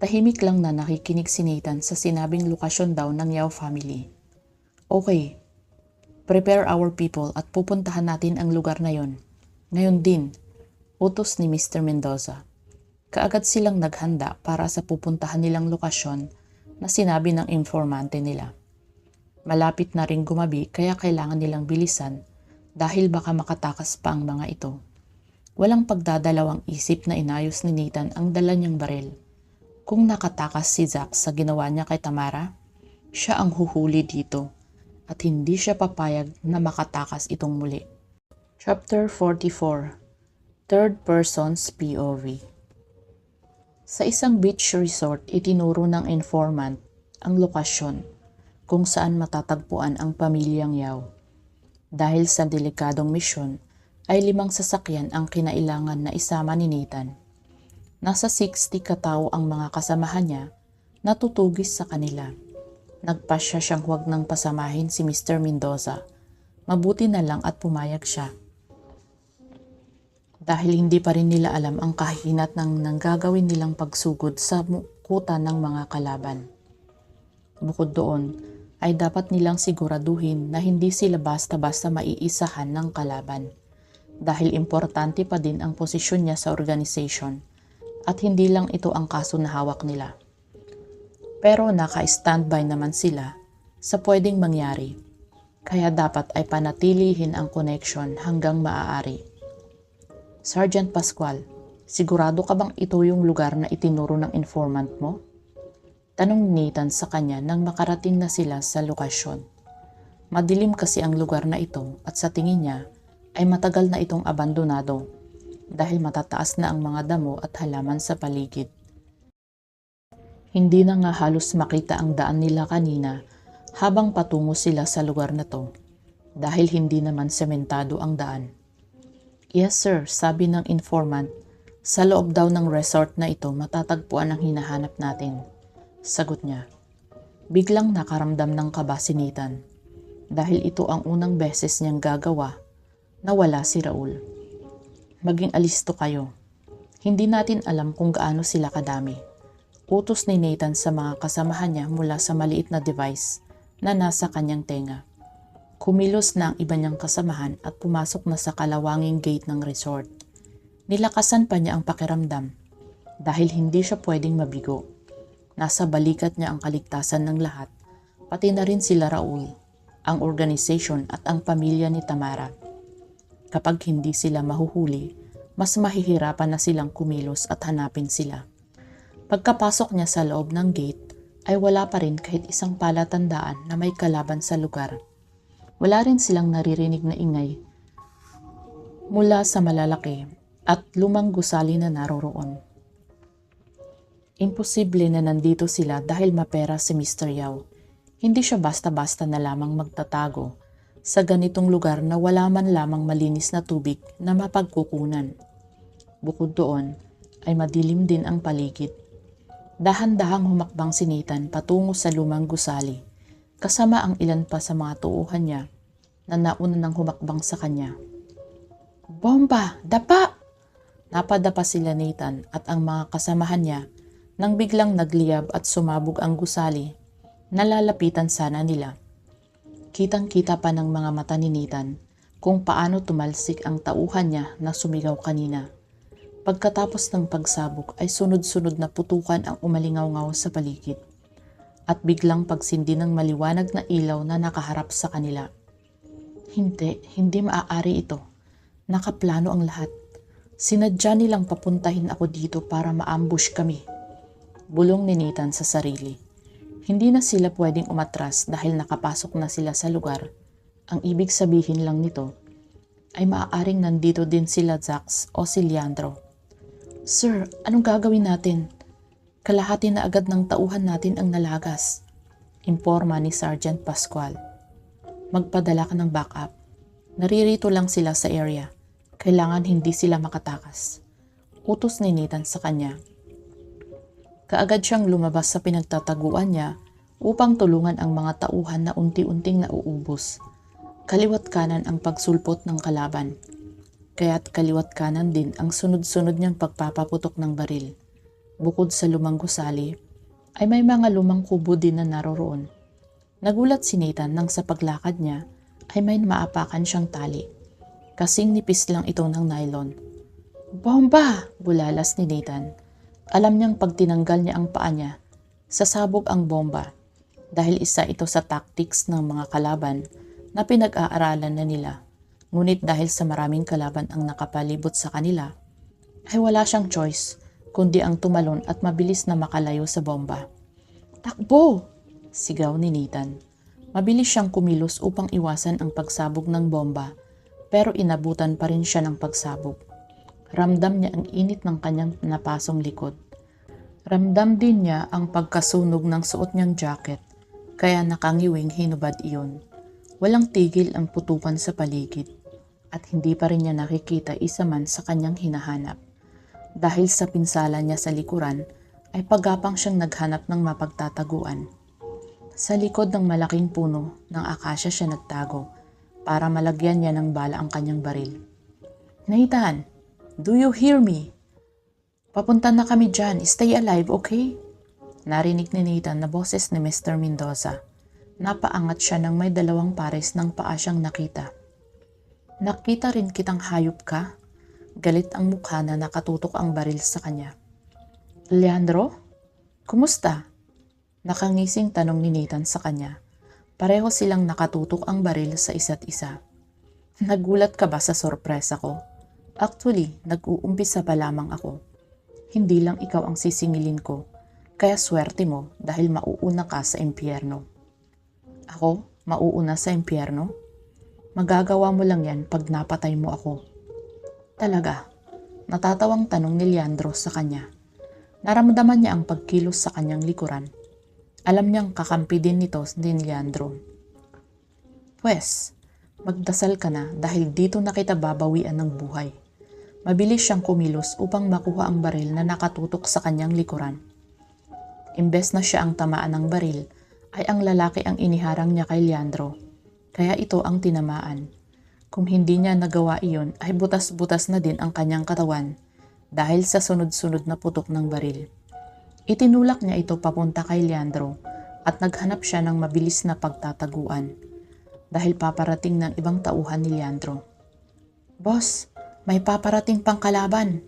Tahimik lang na nakikinig si Nathan sa sinabing lokasyon daw ng Yao family. Okay, prepare our people at pupuntahan natin ang lugar na yon. Ngayon din, utos ni Mr. Mendoza. Kaagad silang naghanda para sa pupuntahan nilang lokasyon na sinabi ng informante nila. Malapit na ring gumabi kaya kailangan nilang bilisan dahil baka makatakas pa ang mga ito. Walang pagdadalawang isip na inayos ni Nathan ang dala niyang baril. Kung nakatakas si Zack sa ginawa niya kay Tamara, siya ang huhuli dito at hindi siya papayag na makatakas itong muli. Chapter 44, Third Person's POV. Sa isang beach resort, itinuro ng informant ang lokasyon kung saan matatagpuan ang pamilyang Yao. Dahil sa delikadong misyon, ay 5 sasakyan ang kinailangan na isama ni Nathan. Nasa 60 katao ang mga kasamahan niya na tutugis sa kanila. Nagpasya siyang huwag nang pasamahin si Mr. Mendoza. Mabuti na lang at pumayag siya. Dahil hindi pa rin nila alam ang kahinat ng nanggagawin nilang pagsugod sa mukutan ng mga kalaban. Bukod doon, ay dapat nilang siguraduhin na hindi sila basta-basta maiisahan ng kalaban. Dahil importante pa din ang posisyon niya sa organization at hindi lang ito ang kaso na hawak nila. Pero naka-standby naman sila sa pwedeng mangyari, kaya dapat ay panatilihin ang connection hanggang maaari. Sergeant Pascual, sigurado ka bang ito yung lugar na itinuro ng informant mo? Tanong ni Nathan sa kanya nang makarating na sila sa lokasyon. Madilim kasi ang lugar na ito at sa tingin niya ay matagal na itong abandonado dahil matataas na ang mga damo at halaman sa paligid. Hindi na nga halos makita ang daan nila kanina habang patungo sila sa lugar na to dahil hindi naman sementado ang daan. Yes sir, sabi ng informant, sa loob daw ng resort na ito matatagpuan ang hinahanap natin. Sagot niya. Biglang nakaramdam ng kaba si Nathan dahil ito ang unang beses niyang gagawa na wala si Raul. Maging alisto kayo. Hindi natin alam kung gaano sila kadami. Utos ni Nathan sa mga kasamahan niya mula sa maliit na device na nasa kanyang tenga. Kumilos na ang iba niyang kasamahan at pumasok na sa kalawanging gate ng resort. Nilakasan pa niya ang pakiramdam dahil hindi siya pwedeng mabigo. Nasa balikat niya ang kaligtasan ng lahat, pati na rin sila Raul, ang organization at ang pamilya ni Tamara. Kapag hindi sila mahuhuli, mas mahihirapan na silang kumilos at hanapin sila. Pagkapasok niya sa loob ng gate, ay wala pa rin kahit isang palatandaan na may kalaban sa lugar. Wala rin silang naririnig na ingay mula sa malalaki at lumang gusali na naroroon. Imposible na nandito sila dahil mapera si Mr. Yao. Hindi siya basta-basta na lamang magtatago sa ganitong lugar na wala man lamang malinis na tubig na mapagkukunan. Bukod doon ay madilim din ang paligid. Dahan-dahang humakbang si Nathan patungo sa lumang gusali, kasama ang ilan pa sa mga tuuhan niya na nauna nang humakbang sa kanya. Bomba! Dapa! Napadapa sila Nathan at ang mga kasamahan niya nang biglang nagliyab at sumabog ang gusali na lalapitan sana nila. Kitang-kita pa ng mga mata ni Nathan kung paano tumalsik ang tauhan niya na sumigaw kanina. Pagkatapos ng pagsabog ay sunod-sunod na putukan ang umalingaw-ngaw sa paligid at biglang pagsindi ng maliwanag na ilaw na nakaharap sa kanila. Hindi maaari ito. Nakaplano ang lahat. Sinadya nilang papuntahin ako dito para ma-ambush kami. Bulong ni Nathan sa sarili. Hindi na sila pwedeng umatras dahil nakapasok na sila sa lugar Ang ibig sabihin lang nito ay maaaring nandito din sila Zax o si Leandro. Sir, anong gagawin natin? Kalahati na agad ng tauhan natin ang nalagas. Imporma ni Sergeant Pascual. Magpadala ka ng backup. Naririto lang sila sa area. Kailangan hindi sila makatakas. Utos ni Nathan sa kanya. Kaagad siyang lumabas sa pinagtataguan niya upang tulungan ang mga tauhan na unti-unting nauubos. Kaliwat kanan ang pagsulpot ng kalaban. Kaya't kaliwat kanan din ang sunod-sunod niyang pagpapaputok ng baril. Bukod sa lumang gusali, ay may mga lumang kubo din na naroroon. Nagulat si Nathan nang sa paglakad niya ay may maapakan siyang tali. Kasing nipis lang ito ng nylon. Bomba! Bulalas ni Nathan. Alam niyang pag tinanggal niya ang paa niya, sasabog ang bomba dahil isa ito sa tactics ng mga kalaban na pinag-aaralan na nila. Ngunit dahil sa maraming kalaban ang nakapalibot sa kanila, ay wala siyang choice kundi ang tumalon at mabilis na makalayo sa bomba. Takbo! Sigaw ni Nathan. Mabilis siyang kumilos upang iwasan ang pagsabog ng bomba pero inabutan pa rin siya ng pagsabog. Ramdam niya ang init ng kanyang napasong likod. Ramdam din niya ang pagkasunog ng suot niyang jacket, kaya nakangiwing hinubad iyon. Walang tigil ang putukan sa paligid, at hindi pa rin niya nakikita isa man sa kanyang hinahanap. Dahil sa pinsala niya sa likuran, ay paggapang siyang naghanap ng mapagtataguan. Sa likod ng malaking puno ng akasya siya nagtago, para malagyan niya ng bala ang kanyang baril. Nathan! Do you hear me? Papunta na kami dyan. Stay alive, okay? Narinig ni Nathan na boses ni Mr. Mendoza. Napaangat siya nang may dalawang pares ng paa siyang nakita. Nakita rin kitang hayop ka? Galit ang mukha na nakatutok ang baril sa kanya. Leandro? Kumusta? Nakangising tanong ni Nathan sa kanya. Pareho silang nakatutok ang baril sa isa't isa. Nagulat ka ba sa sorpresa ko? Actually, nag-uumpisa pa lamang ako. Hindi lang ikaw ang sisingilin ko, kaya swerte mo dahil mauuna ka sa impyerno. Ako? Mauuna sa impyerno? Magagawa mo lang yan pag napatay mo ako. Talaga? Natatawang tanong ni Leandro sa kanya. Naramdaman niya ang pagkilos sa kanyang likuran. Alam niyang kakampi din nito ni Leandro. Pwes, magdasal ka na dahil dito na kita babawian ng buhay. Mabilis siyang kumilos upang makuha ang baril na nakatutok sa kanyang likuran. Imbes na siya ang tamaan ng baril, ay ang lalaki ang iniharang niya kay Leandro, kaya ito ang tinamaan. Kung hindi niya nagawa iyon ay butas-butas na din ang kanyang katawan dahil sa sunod-sunod na putok ng baril. Itinulak niya ito papunta kay Leandro at naghanap siya ng mabilis na pagtataguan dahil paparating ng ibang tauhan ni Leandro. Boss! May paparating pang kalaban,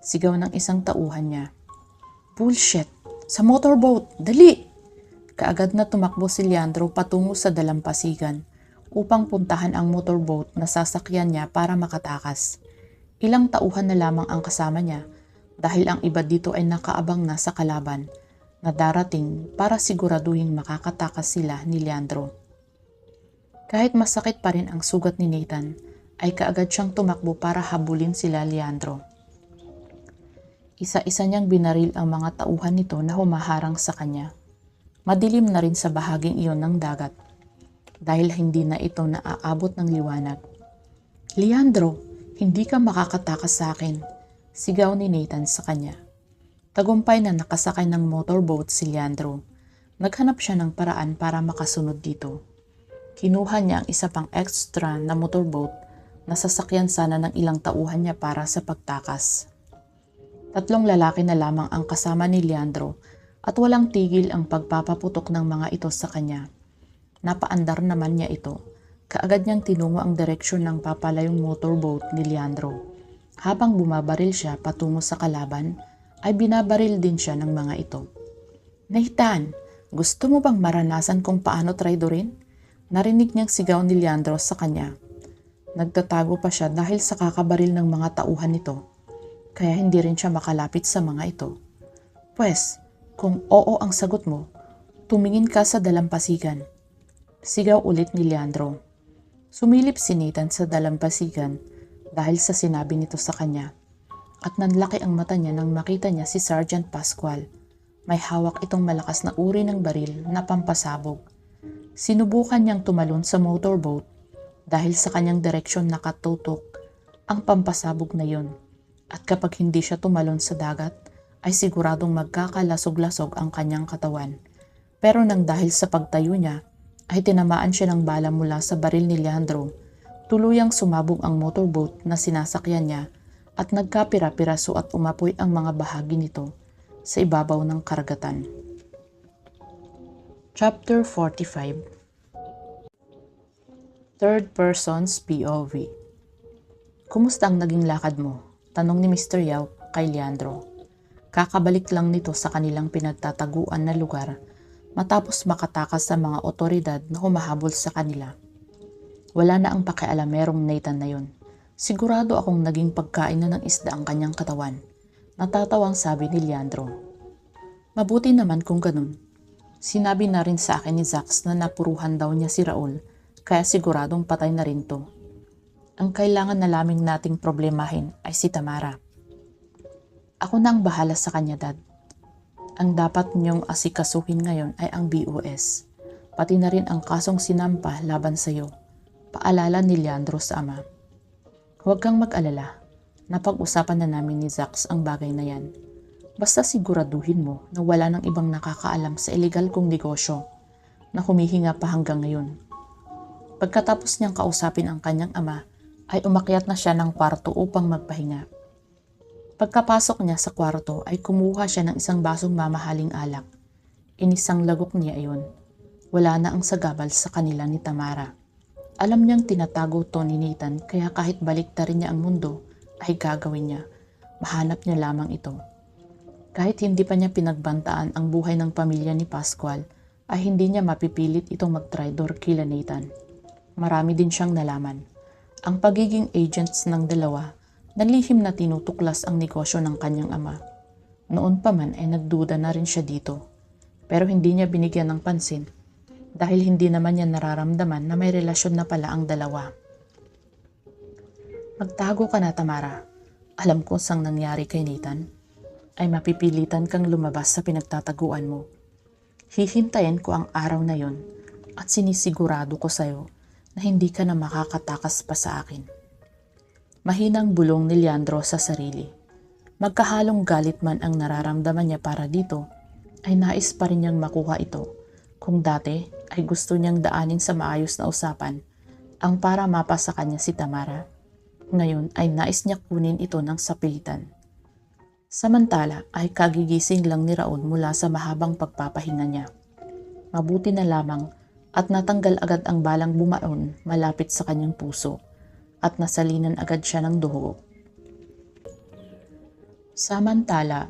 sigaw ng isang tauhan niya. Bullshit! Sa motorboat! Dali! Kaagad na tumakbo si Leandro patungo sa dalampasigan upang puntahan ang motorboat na sasakyan niya para makatakas. Ilang tauhan na lamang ang kasama niya dahil ang iba dito ay nakaabang na sa kalaban na darating para siguraduhin makakatakas sila ni Leandro. Kahit masakit pa rin ang sugat ni Nathan, ay kaagad siyang tumakbo para habulin sila Leandro. Isa-isa niyang binaril ang mga tauhan nito na humaharang sa kanya. Madilim na rin sa bahaging iyon ng dagat dahil hindi na ito naaabot ng liwanag. Leandro, hindi ka makakatakas sa akin, sigaw ni Nathan sa kanya. Tagumpay na nakasakay ng motorboat si Leandro. Naghanap siya ng paraan para makasunod dito. Kinuha niya ang isa pang extra na motorboat na sasakyan sana ng ilang tauhan niya para sa pagtakas. 3 lalaki na lamang ang kasama ni Leandro at walang tigil ang pagpapaputok ng mga ito sa kanya. Napaandar naman niya ito. Kaagad niyang tinungo ang direksyon ng papalayong motorboat ni Leandro. Habang bumabaril siya patungo sa kalaban, ay binabaril din siya ng mga ito. Nathan, gusto mo bang maranasan kung paano traidorin? Narinig niyang sigaw ni Leandro sa kanya. Nagtatago pa siya dahil sa kakabaril ng mga tauhan nito, kaya hindi rin siya makalapit sa mga ito. Pwes, kung oo ang sagot mo, tumingin ka sa dalampasigan. Sigaw ulit ni Leandro. Sumilip si Nathan sa dalampasigan dahil sa sinabi nito sa kanya at nanlaki ang mata niya nang makita niya si Sergeant Pascual. May hawak itong malakas na uri ng baril na pampasabog. Sinubukan niyang tumalon sa motorboat dahil sa kanyang direksyon nakatutok ang pampasabog na yun. At kapag hindi siya tumalon sa dagat, ay siguradong magkakalasog-lasog ang kanyang katawan. Pero nang dahil sa pagtayo niya, ay tinamaan siya ng bala mula sa baril ni Leandro. Tuluyang sumabog ang motorboat na sinasakyan niya at nagkapira-piraso at umapoy ang mga bahagi nito sa ibabaw ng karagatan. Chapter 45. Third Person's POV. Kumusta ang naging lakad mo? Tanong ni Mr. Yao kay Leandro. Kakabalik lang nito sa kanilang pinagtataguan na lugar matapos makatakas sa mga otoridad na humahabol sa kanila. Wala na ang pakialam merong Nathan na yun. Sigurado akong naging pagkain na ng isda ang kanyang katawan. Natatawang sabi ni Leandro. Mabuti naman kung ganun. Sinabi na rin sa akin ni Zax na napuruhan daw niya si Raul, kaya siguradong patay na rin to. Ang kailangan na lamang nating problemahin ay si Tamara. Ako na ang bahala sa kanya, Dad. Ang dapat niyong asikasuhin ngayon ay ang BOS, pati na rin ang kasong sinampa laban sa iyo. Paalala ni Leandro sa ama. Huwag kang mag-alala, napag-usapan na namin ni Zax ang bagay na yan. Basta siguraduhin mo na wala nang ibang nakakaalam sa illegal kong negosyo na humihinga pa hanggang ngayon. Pagkatapos niyang kausapin ang kanyang ama, ay umakyat na siya ng kwarto upang magpahinga. Pagkapasok niya sa kwarto ay kumuha siya ng isang basong mamahaling alak. Inisang lagok niya ayon. Wala na ang sagabal sa kanila ni Tamara. Alam niyang tinatago to ni Nathan kaya kahit baliktarin niya ang mundo ay gagawin niya. Mahanap niya lamang ito. Kahit hindi pa niya pinagbantaan ang buhay ng pamilya ni Pascual ay hindi niya mapipilit itong mag-tridor kila Nathan. Marami din siyang nalaman. Ang pagiging agents ng dalawa nalihim na tinutuklas ang negosyo ng kanyang ama. Noon pa man ay nagduda na rin siya dito. Pero hindi niya binigyan ng pansin dahil hindi naman niya nararamdaman na may relasyon na pala ang dalawa. Magtago ka na, Tamara. Alam ko sang nangyari kay Nathan ay mapipilitan kang lumabas sa pinagtataguan mo. Hihintayin ko ang araw na yon at sinisigurado ko sa'yo na hindi ka na makakatakas pa sa akin. Mahinang bulong ni Leandro sa sarili. Magkahalong galit man ang nararamdaman niya para dito, ay nais pa rin niyang makuha ito. Kung dati ay gusto niyang daanin sa maayos na usapan ang para mapa sa kanya si Tamara, ngayon ay nais niya kunin ito ng sapilitan. Samantala ay kagigising lang ni Raul mula sa mahabang pagpapahinga niya. Mabuti na lamang at natanggal agad ang balang bumaon malapit sa kanyang puso. At nasalinan agad siya ng dugo. Samantala,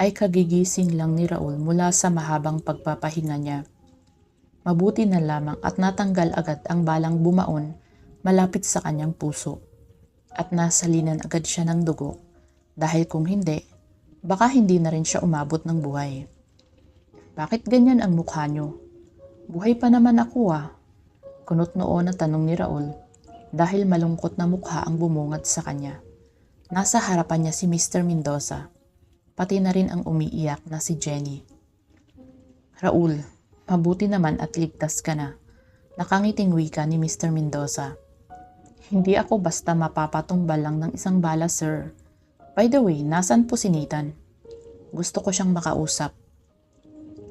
ay kagigising lang ni Raul mula sa mahabang pagpapahinga niya. Mabuti na lamang at natanggal agad ang balang bumaon malapit sa kanyang puso. At nasalinan agad siya ng dugo dahil kung hindi, baka hindi na rin siya umabot ng buhay. Bakit ganyan ang mukha niyo? Buhay pa naman ako ah. Kunot noon na tanong ni Raul. Dahil malungkot na mukha ang bumungad sa kanya. Nasa harapan niya si Mr. Mendoza, pati na rin ang umiiyak na si Jenny. Raul, mabuti naman at ligtas ka na. Nakangiting wika ni Mr. Mendoza. Hindi ako basta mapapatumbal lang ng isang bala, sir. By the way, nasan po si Nathan? Gusto ko siyang makausap.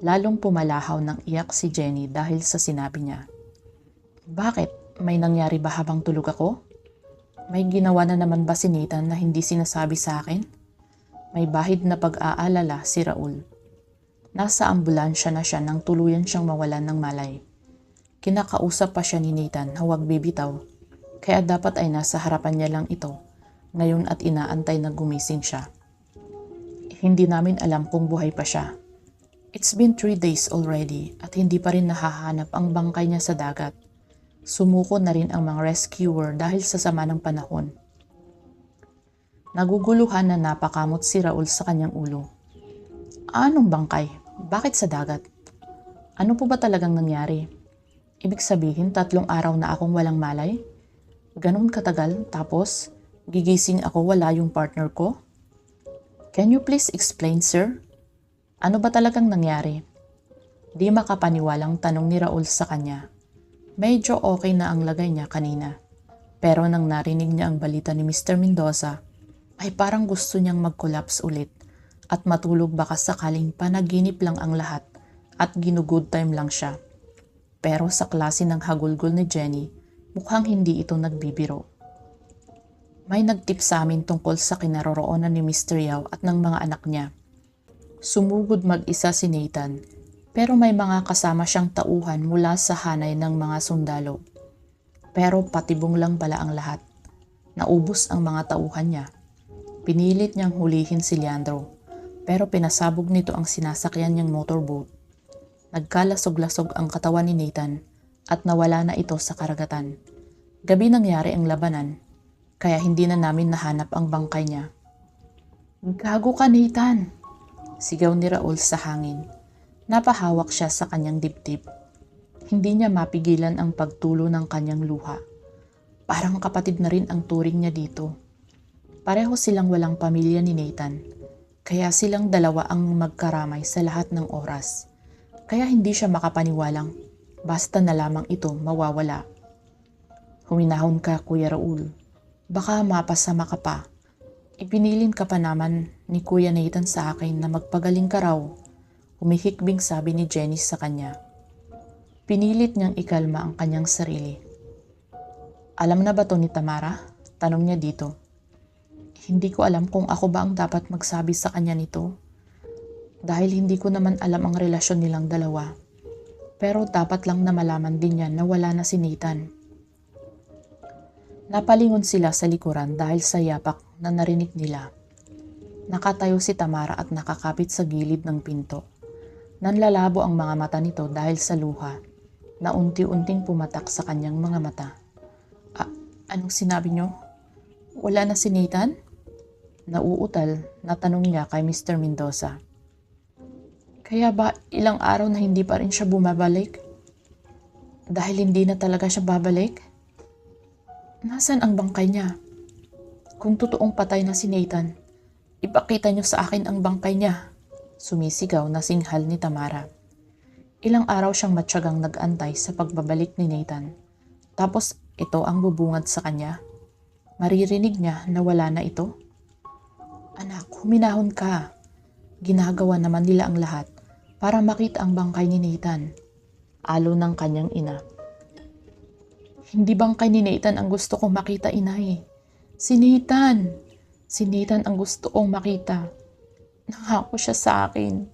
Lalong pumalahaw ng iyak si Jenny dahil sa sinabi niya. Bakit? May nangyari ba habang tulog ako? May ginawa na naman ba si Nathan na hindi sinasabi sa akin? May bahid na pag-aalala si Raul. Nasa ambulansya na siya nang tuluyan siyang mawalan ng malay. Kinakausap pa siya ni Nathan na huwag bibitaw, kaya dapat ay nasa harapan niya lang ito ngayon at inaantay na gumising siya. Hindi namin alam kung buhay pa siya. It's been 3 days already at hindi pa rin nahahanap ang bangkay niya sa dagat. Sumuko na rin ang mga rescuer dahil sa sama ng panahon. Naguguluhan na napakamot si Raul sa kanyang ulo. Anong bangkay? Bakit sa dagat? Ano po ba talagang nangyari? Ibig sabihin 3 araw na akong walang malay? Ganun katagal tapos gigising ako wala yung partner ko? Can you please explain, sir? Ano ba talagang nangyari? Di makapaniwalang tanong ni Raul sa kanya. Medyo okay na ang lagay niya kanina. Pero nang narinig niya ang balita ni Mr. Mendoza, ay parang gusto niyang mag-collapse ulit at matulog baka sakaling panaginip lang ang lahat at ginugood time lang siya. Pero sa klase ng hagulgol ni Jenny, mukhang hindi ito nagbibiro. May nagtip sa amin tungkol sa kinaroroonan ni Mr. Yao at ng mga anak niya. Sumugod mag-isa si Nathan, pero may mga kasama siyang tauhan mula sa hanay ng mga sundalo. Pero patibong lang pala ang lahat. Naubos ang mga tauhan niya. Pinilit niyang hulihin si Leandro, pero pinasabog nito ang sinasakyan niyang motorboat. Nagkalasog-lasog ang katawan ni Nathan at nawala na ito sa karagatan. Gabi nangyari ang labanan, kaya hindi na namin nahanap ang bangkay niya. "Gago ka, Nathan!" Sigaw ni Raul sa hangin. Napahawak siya sa kanyang dibdib. Hindi niya mapigilan ang pagtulo ng kanyang luha. Parang kapatid na rin ang turing niya dito. Pareho silang walang pamilya ni Nathan, kaya silang dalawa ang magkaramay sa lahat ng oras. Kaya hindi siya makapaniwalang basta na lamang ito mawawala. Huminahon ka, Kuya Raul. Baka mapasama ka pa. Ipinilin ka pa naman ni Kuya Nathan sa akin na magpagaling ka raw. Humihikbing sabi ni Jenny sa kanya. Pinilit niyang ikalma ang kanyang sarili. "Alam na ba to ni Tamara?" Tanong niya dito. Hindi ko alam kung ako ba ang dapat magsabi sa kanya nito. Dahil hindi ko naman alam ang relasyon nilang dalawa. Pero dapat lang na malaman din niya na wala na si Nathan. Napalingon sila sa likuran dahil sa yapak na narinig nila. Nakatayo si Tamara at nakakapit sa gilid ng pinto. Nanlalabo ang mga mata nito dahil sa luha na unti-unting pumatak sa kanyang mga mata. Anong sinabi niyo? Wala na si Nathan? Nauutal na tanong niya kay Mr. Mendoza. Kaya ba ilang araw na hindi pa rin siya bumabalik? Dahil hindi na talaga siya babalik? Nasaan ang bangkay niya? Kung totoong patay na si Nathan, ipakita niyo sa akin ang bangkay niya. Sumisigaw na singhal ni Tamara. Ilang araw siyang matyagang nag-antay sa pagbabalik ni Nathan. Tapos ito ang bubungad sa kanya. Maririnig niya na wala na ito. Anak, huminahon ka. Ginagawa naman nila ang lahat para makita ang bangkay ni Nathan. Alo ng kanyang ina. Hindi bangkay ni Nathan ang gusto kong makita, inay. Si Nathan. Si Nathan ang gusto kong makita. Nangako siya sa akin.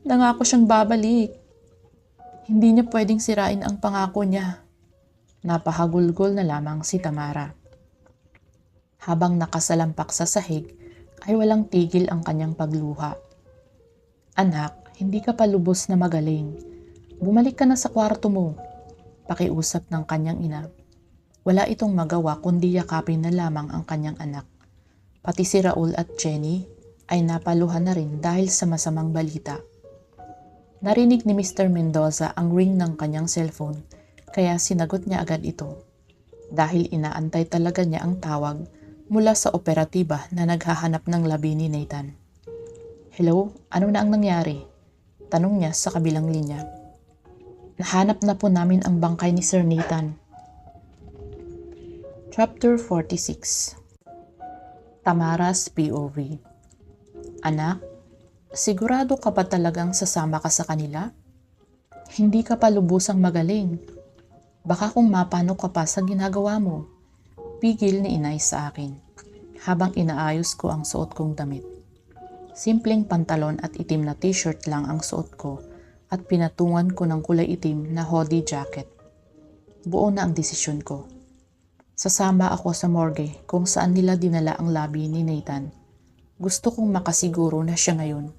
Nangako siyang babalik. Hindi niya pwedeng sirain ang pangako niya. Napahagulgol na lamang si Tamara. Habang nakasalampak sa sahig, ay walang tigil ang kanyang pagluha. Anak, hindi ka pa lubos na magaling. Bumalik ka na sa kwarto mo. Pakiusap ng kanyang ina. Wala itong magawa kundi yakapin na lamang ang kanyang anak. Pati si Raul at Jenny ay napaluhan na rin dahil sa masamang balita. Narinig ni Mr. Mendoza ang ring ng kanyang cellphone kaya sinagot niya agad ito. Dahil inaantay talaga niya ang tawag mula sa operatiba na naghahanap ng labi ni Nathan. Hello, ano na ang nangyari? Tanong niya sa kabilang linya. Nahanap na po namin ang bangkay ni Sir Nathan. Chapter 46. Tamara's POV. Anak, sigurado ka ba talagang sasama ka sa kanila? Hindi ka pa lubusang magaling. Baka kung mapano ka pa sa ginagawa mo. Pigil ni inay sa akin habang inaayos ko ang suot kong damit. Simpleng pantalon at itim na t-shirt lang ang suot ko at pinatungan ko ng kulay itim na hoodie jacket. Buo na ang desisyon ko. Sasama ako sa morgue kung saan nila dinala ang labi ni Nathan. Gusto kong makasiguro na siya ngayon.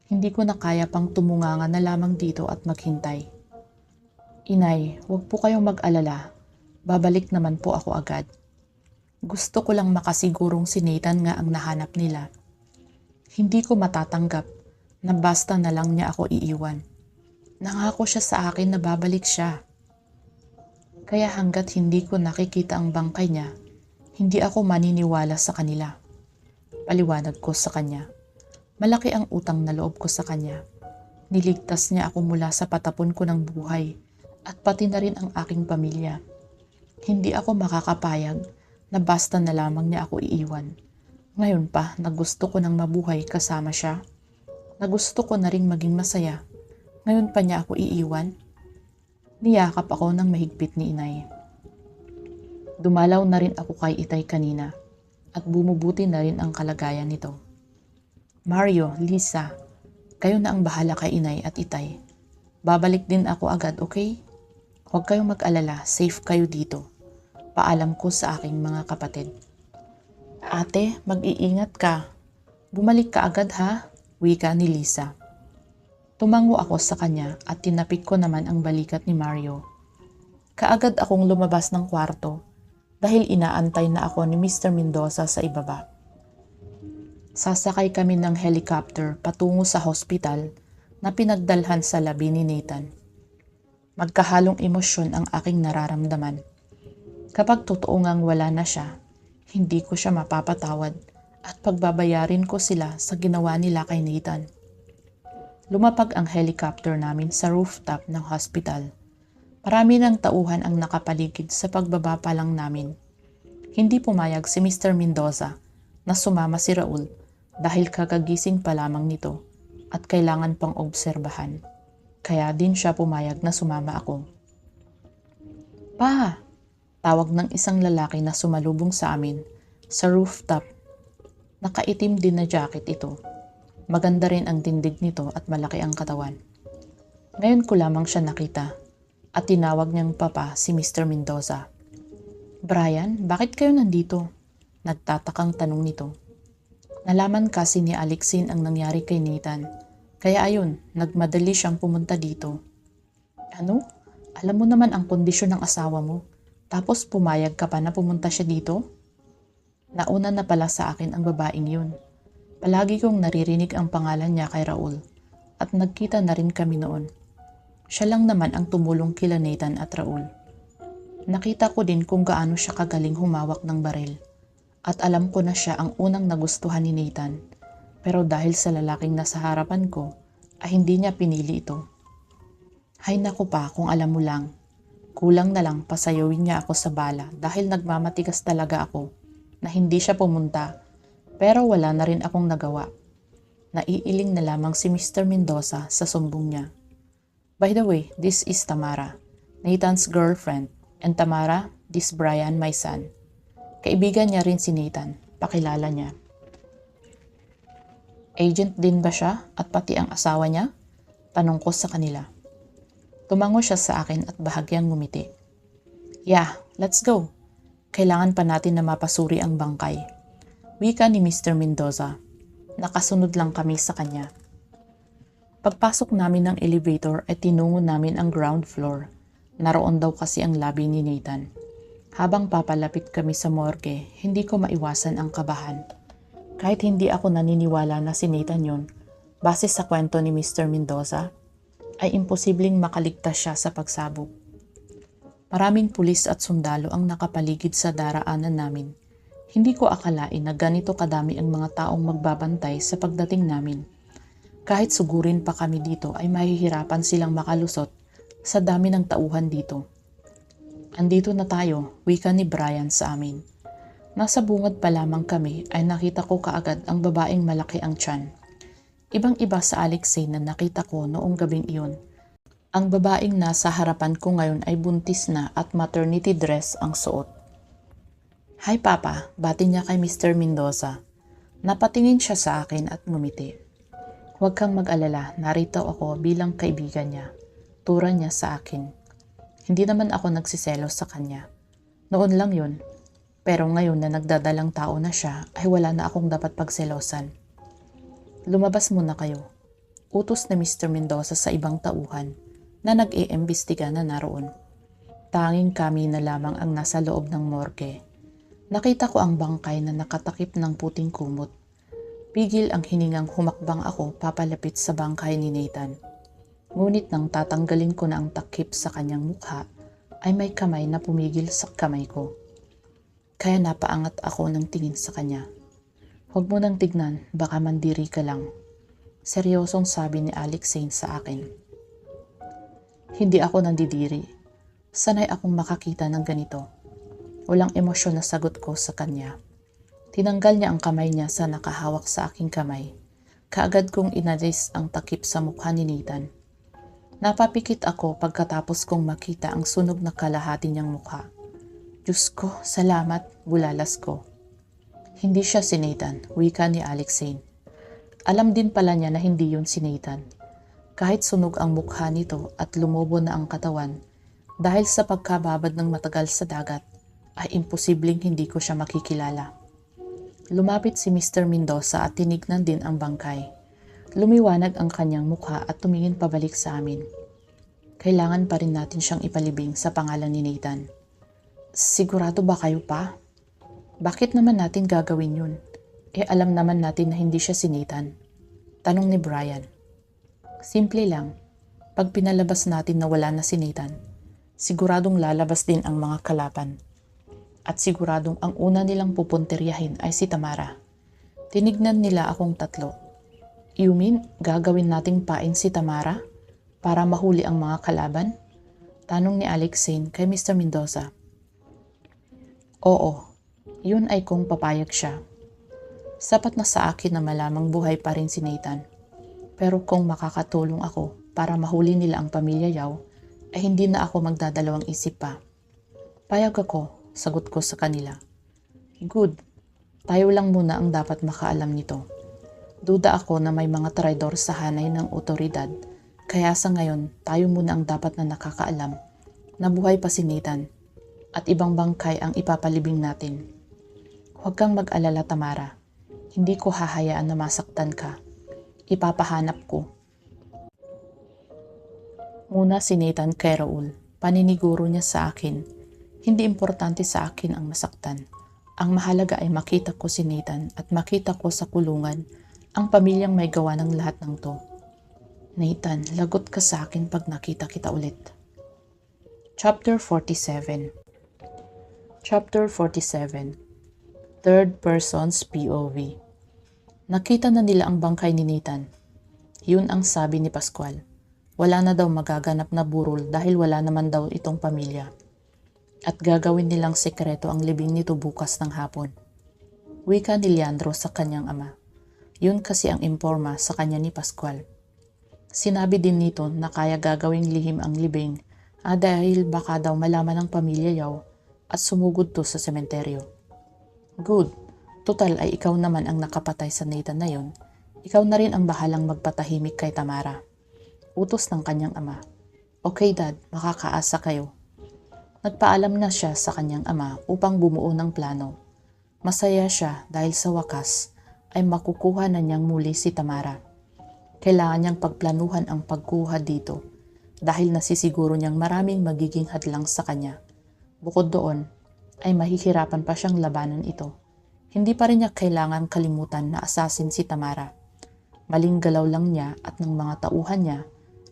Hindi ko na kaya pang tumunganga na lamang dito at maghintay. Inay, huwag po kayong mag-alala. Babalik naman po ako agad. Gusto ko lang makasigurong si Nathan nga ang nahanap nila. Hindi ko matatanggap na basta na lang niya ako iiwan. Nangako siya sa akin na babalik siya. Kaya hanggat hindi ko nakikita ang bangkay niya, hindi ako maniniwala sa kanila. Paliwanag ko sa kanya. Malaki ang utang na loob ko sa kanya. Niligtas niya ako mula sa patapon ko ng buhay at pati na rin ang aking pamilya. Hindi ako makakapayag na basta na lamang niya ako iiwan. Ngayon pa na gusto ko nang mabuhay kasama siya, na gusto ko na ring maging masaya, ngayon pa niya ako iiwan. Niyakap ako ng mahigpit ni inay. Dumalaw na rin ako kay Itay kanina at bumubuti na rin ang kalagayan nito. Mario, Lisa, kayo na ang bahala kay inay at Itay. Babalik din ako agad, okay? Huwag kayong mag-alala, safe kayo dito. Paalam ko sa aking mga kapatid. Ate, mag-iingat ka. Bumalik ka agad ha, wika ni Lisa. Tumango ako sa kanya at tinapik ko naman ang balikat ni Mario. Kaagad akong lumabas ng kwarto dahil inaantay na ako ni Mr. Mendoza sa ibaba. Sasakay kami ng helicopter patungo sa hospital na pinagdalhan sa labi ni Nathan. Magkahalong emosyon ang aking nararamdaman. Kapag totoo ngang wala na siya, hindi ko siya mapapatawad at pagbabayarin ko sila sa ginawa nila kay Nathan. Lumapag ang helicopter namin sa rooftop ng hospital. Marami ng tauhan ang nakapaligid sa pagbaba pa lang namin. Hindi pumayag si Mr. Mendoza na sumama si Raul dahil kakagising pa lamang nito at kailangan pang obserbahan. Kaya din siya pumayag na sumama ako. Pa! Tawag ng isang lalaki na sumalubong sa amin sa rooftop. Nakaitim din na jacket ito. Maganda rin ang tindig nito at malaki ang katawan. Ngayon ko lamang siya nakita at tinawag niyang papa si Mr. Mendoza. Brian, bakit kayo nandito? Nagtatakang tanong nito. Nalaman kasi ni Alexine ang nangyari kay Nathan. Kaya ayun, nagmadali siyang pumunta dito. Ano? Alam mo naman ang kondisyon ng asawa mo. Tapos pumayag ka pa na pumunta siya dito? Nauna na pala sa akin ang babaeng yun. Palagi kong naririnig ang pangalan niya kay Raul at nagkita na rin kami noon. Siya lang naman ang tumulong kila Nathan at Raul. Nakita ko din kung gaano siya kagaling humawak ng baril at alam ko na siya ang unang nagustuhan ni Nathan, pero dahil sa lalaking nasa harapan ko ay hindi niya pinili ito. Hay naku pa kung alam mo lang, kulang na lang pasayawin niya ako sa bala dahil nagmamatigas talaga ako na hindi siya pumunta. Pero wala na rin akong nagawa. Naiiling na lamang si Mr. Mendoza sa sumbong niya. By the way, this is Tamara, Nathan's girlfriend. And Tamara, this Brian, my son. Kaibigan niya rin si Nathan. Pakilala niya. Agent din ba siya at pati ang asawa niya? Tanong ko sa kanila. Tumango siya sa akin at bahagyang ngumiti. Yeah, let's go. Kailangan pa natin na mapasuri ang bangkay. Wika ni Mr. Mendoza. Nakasunod lang kami sa kanya. Pagpasok namin ng elevator ay tinungo namin ang ground floor. Naroon daw kasi ang labi ni Nathan. Habang papalapit kami sa morgue, hindi ko maiwasan ang kabahan. Kahit hindi ako naniniwala na si Nathan yun, base sa kwento ni Mr. Mendoza, ay imposibleng makaligtas siya sa pagsabog. Maraming pulis at sundalo ang nakapaligid sa daraanan namin. Hindi ko akalain na ganito kadami ang mga taong magbabantay sa pagdating namin. Kahit sugurin pa kami dito ay mahihirapan silang makalusot sa dami ng tauhan dito. Andito na tayo, wika ni Brian sa amin. Nasa bungad pa lamang kami ay nakita ko kaagad ang babaeng malaki ang tiyan. Ibang-iba sa Alexei na nakita ko noong gabing iyon. Ang babaeng nasa harapan ko ngayon ay buntis na at maternity dress ang suot. Hi Papa, bati niya kay Mr. Mendoza. Napatingin siya sa akin at ngumiti. Huwag kang mag-alala, narito ako bilang kaibigan niya. Tura niya sa akin. Hindi naman ako nagsiselos sa kanya. Noon lang yun. Pero ngayon na nagdadalang tao na siya, ay wala na akong dapat pagselosan. Lumabas muna kayo. Utos na Mr. Mendoza sa ibang tauhan na nag-iimbestiga na naroon. Tanging kami na lamang ang nasa loob ng morgue. Nakita ko ang bangkay na nakatakip ng puting kumot. Pigil ang hiningang humakbang ako papalapit sa bangkay ni Nathan. Ngunit nang tatanggalin ko na ang takip sa kanyang mukha, ay may kamay na pumigil sa kamay ko. Kaya napaangat ako ng tingin sa kanya. Huwag mo nang tignan, baka mandiri ka lang. Seryosong sabi ni Alex Zane sa akin. Hindi ako nandidiri. Sanay akong makakita ng ganito. Walang emosyon na sagot ko sa kanya. Tinanggal niya ang kamay niya sa nakahawak sa aking kamay. Kaagad kong inalis ang takip sa mukha ni Nathan. Napapikit ako pagkatapos kong makita ang sunog na kalahati niyang mukha. Diyos ko, salamat, bulalas ko. Hindi siya si Nathan, wika ni Alex Zane. Alam din pala niya na hindi yun si Nathan. Kahit sunog ang mukha nito at lumobo na ang katawan, dahil sa pagkababad ng matagal sa dagat, ay imposibleng hindi ko siya makikilala. Lumapit si Mr. Mendoza at tinignan din ang bangkay. Lumiwanag ang kanyang mukha at tumingin pabalik sa amin. Kailangan pa rin natin siyang ipalibing sa pangalan ni Nathan. Sigurado ba kayo pa? Bakit naman natin gagawin yun? Alam naman natin na hindi siya si Nathan. Tanong ni Brian. Simple lang. Pag pinalabas natin na wala na si Nathan, siguradong lalabas din ang mga kalaban. At siguradong ang una nilang pupunteryahin ay si Tamara. Tinignan nila akong tatlo. You mean, gagawin nating pain si Tamara para mahuli ang mga kalaban? Tanong ni Alex Zane kay Mr. Mendoza. Oo, yun ay kung papayag siya. Sapat na sa akin na malamang buhay pa rin si Nathan. Pero kung makakatulong ako para mahuli nila ang pamilya Yao, ay hindi na ako magdadalawang isip pa. Payag ako, sagot ko sa kanila. Good, tayo lang muna ang dapat makaalam nito. Duda ako na may mga traidor sa hanay ng otoridad, kaya sa ngayon tayo muna ang dapat na nakakaalam na buhay pa si Nathan at ibang bangkay ang ipapalibing natin. Huwag kang mag-alala, Tamara. Hindi ko hahayaan na masaktan ka. Ipapahanap ko. Muna si Nathan kay Raul. Paniniguro niya sa akin. Hindi importante sa akin ang masaktan. Ang mahalaga ay makita ko si Nathan at makita ko sa kulungan ang pamilyang may gawa ng lahat ng to. Nathan, lagot ka sa akin pag nakita kita ulit. Chapter 47. Chapter 47. Third Person's POV. Nakita na nila ang bangkay ni Nathan. Yun ang sabi ni Pascual. Wala na daw magaganap na burol dahil wala naman daw itong pamilya. At gagawin nilang sekreto ang libing nito bukas ng hapon. Wika ni Leandro sa kanyang ama. Yun kasi ang imporma sa kanya ni Pascual. Sinabi din nito na kaya gagawing lihim ang libing dahil baka daw malaman ng pamilya Yao at sumugod to sa sementeryo. Good. Total ay ikaw naman ang nakapatay sa Nathan na yon. Ikaw na rin ang bahalang magpatahimik kay Tamara. Utos ng kanyang ama. Okay dad, makakaasa kayo. Nagpaalam na siya sa kanyang ama upang bumuo ng plano. Masaya siya dahil sa wakas ay makukuha na niyang muli si Tamara. Kailangan niyang pagplanuhan ang pagkuha dito dahil nasisiguro niyang maraming magiging hadlang sa kanya. Bukod doon, ay mahihirapan pa siyang labanan ito. Hindi pa rin niya kailangan kalimutan na assassin si Tamara. Maling galaw lang niya at ng mga tauhan niya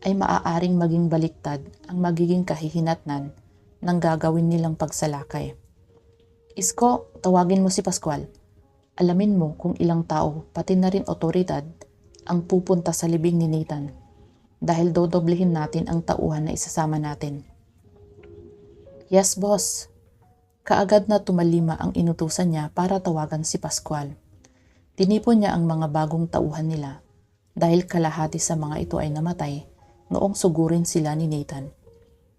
ay maaaring maging baliktad ang magiging kahihinatnan ng gagawin nilang pagsalakay. Isko, tawagin mo si Pascual. Alamin mo kung ilang tao, pati na rin otoridad, ang pupunta sa libing ni Nathan dahil dodoblehin natin ang tauhan na isasama natin. Yes, boss. Kaagad na tumalima ang inutusan niya para tawagan si Pascual. Tinipon niya ang mga bagong tauhan nila dahil kalahati sa mga ito ay namatay noong sugurin sila ni Nathan.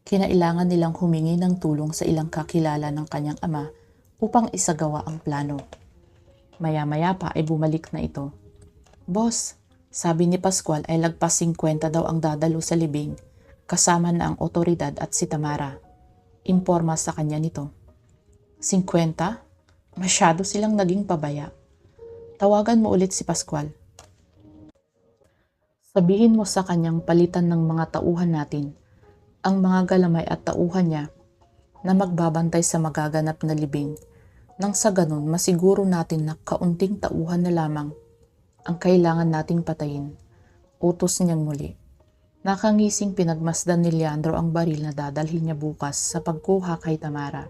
Kinailangan nilang humingi ng tulong sa ilang kakilala ng kanyang ama upang isagawa ang plano. Maya-maya pa ay bumalik na ito. Boss, sabi ni Pascual ay lagpas 50 daw ang dadalo sa libing kasama na ang otoridad at si Tamara. Imporma sa kanya nito. 50? Masyado silang naging pabaya. Tawagan mo ulit si Pascual. Sabihin mo sa kanyang palitan ng mga tauhan natin, ang mga galamay at tauhan niya na magbabantay sa magaganap na libing. Nang sa ganun, masiguro natin na kaunting tauhan na lamang ang kailangan nating patayin. Utos niyang muli. Nakangising pinagmasdan ni Leandro ang baril na dadalhin niya bukas sa pagkuha kay Tamara.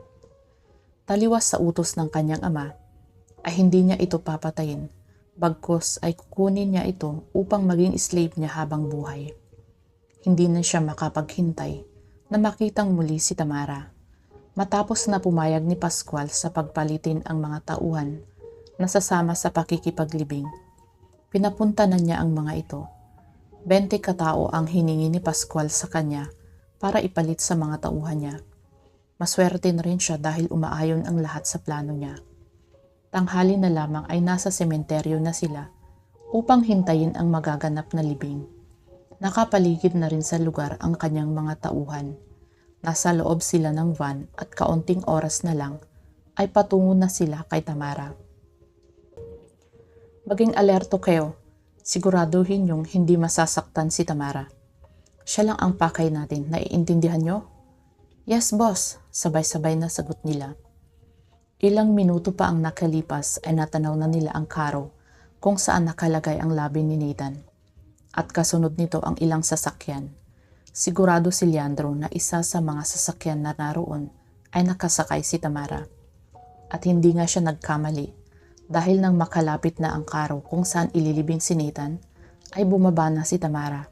Taliwas sa utos ng kanyang ama, ay hindi niya ito papatayin, bagkus ay kukunin niya ito upang maging slave niya habang buhay. Hindi na siya makapaghintay na makitang muli si Tamara. Matapos na pumayag ni Pascual sa pagpalitin ang mga tauhan na sasama sa pakikipaglibing, pinapunta na niya ang mga ito. 20 katao ang hiningi ni Pascual sa kanya para ipalit sa mga tauhan niya. Maswerte na rin siya dahil umaayon ang lahat sa plano niya. Tanghali na lamang ay nasa sementeryo na sila upang hintayin ang magaganap na libing. Nakapaligid na rin sa lugar ang kanyang mga tauhan. Nasa loob sila ng van at kaunting oras na lang ay patungo na sila kay Tamara. Maging alerto kayo. Siguraduhin niyong hindi masasaktan si Tamara. Siya lang ang pakay natin, naiintindihan niyo? Yes, boss, sabay-sabay na sagot nila. Ilang minuto pa ang nakalipas ay natanaw na nila ang karo kung saan nakalagay ang labi ni Nathan. At kasunod nito ang ilang sasakyan. Sigurado si Leandro na isa sa mga sasakyan na naroon ay nakasakay si Tamara. At hindi nga siya nagkamali. Dahil nang makalapit na ang karo kung saan ililibing si Nathan, ay bumaba na si Tamara.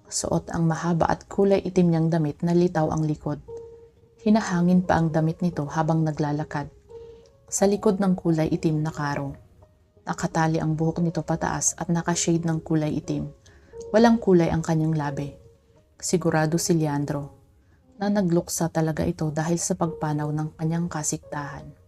Suot ang mahaba at kulay itim niyang damit na litaw ang likod. Hinahangin pa ang damit nito habang naglalakad. Sa likod ng kulay itim na karo, nakatali ang buhok nito pataas at nakashade ng kulay itim. Walang kulay ang kanyang labi. Sigurado si Leandro na nagluksa talaga ito dahil sa pagpanaw ng kanyang kasiktahan.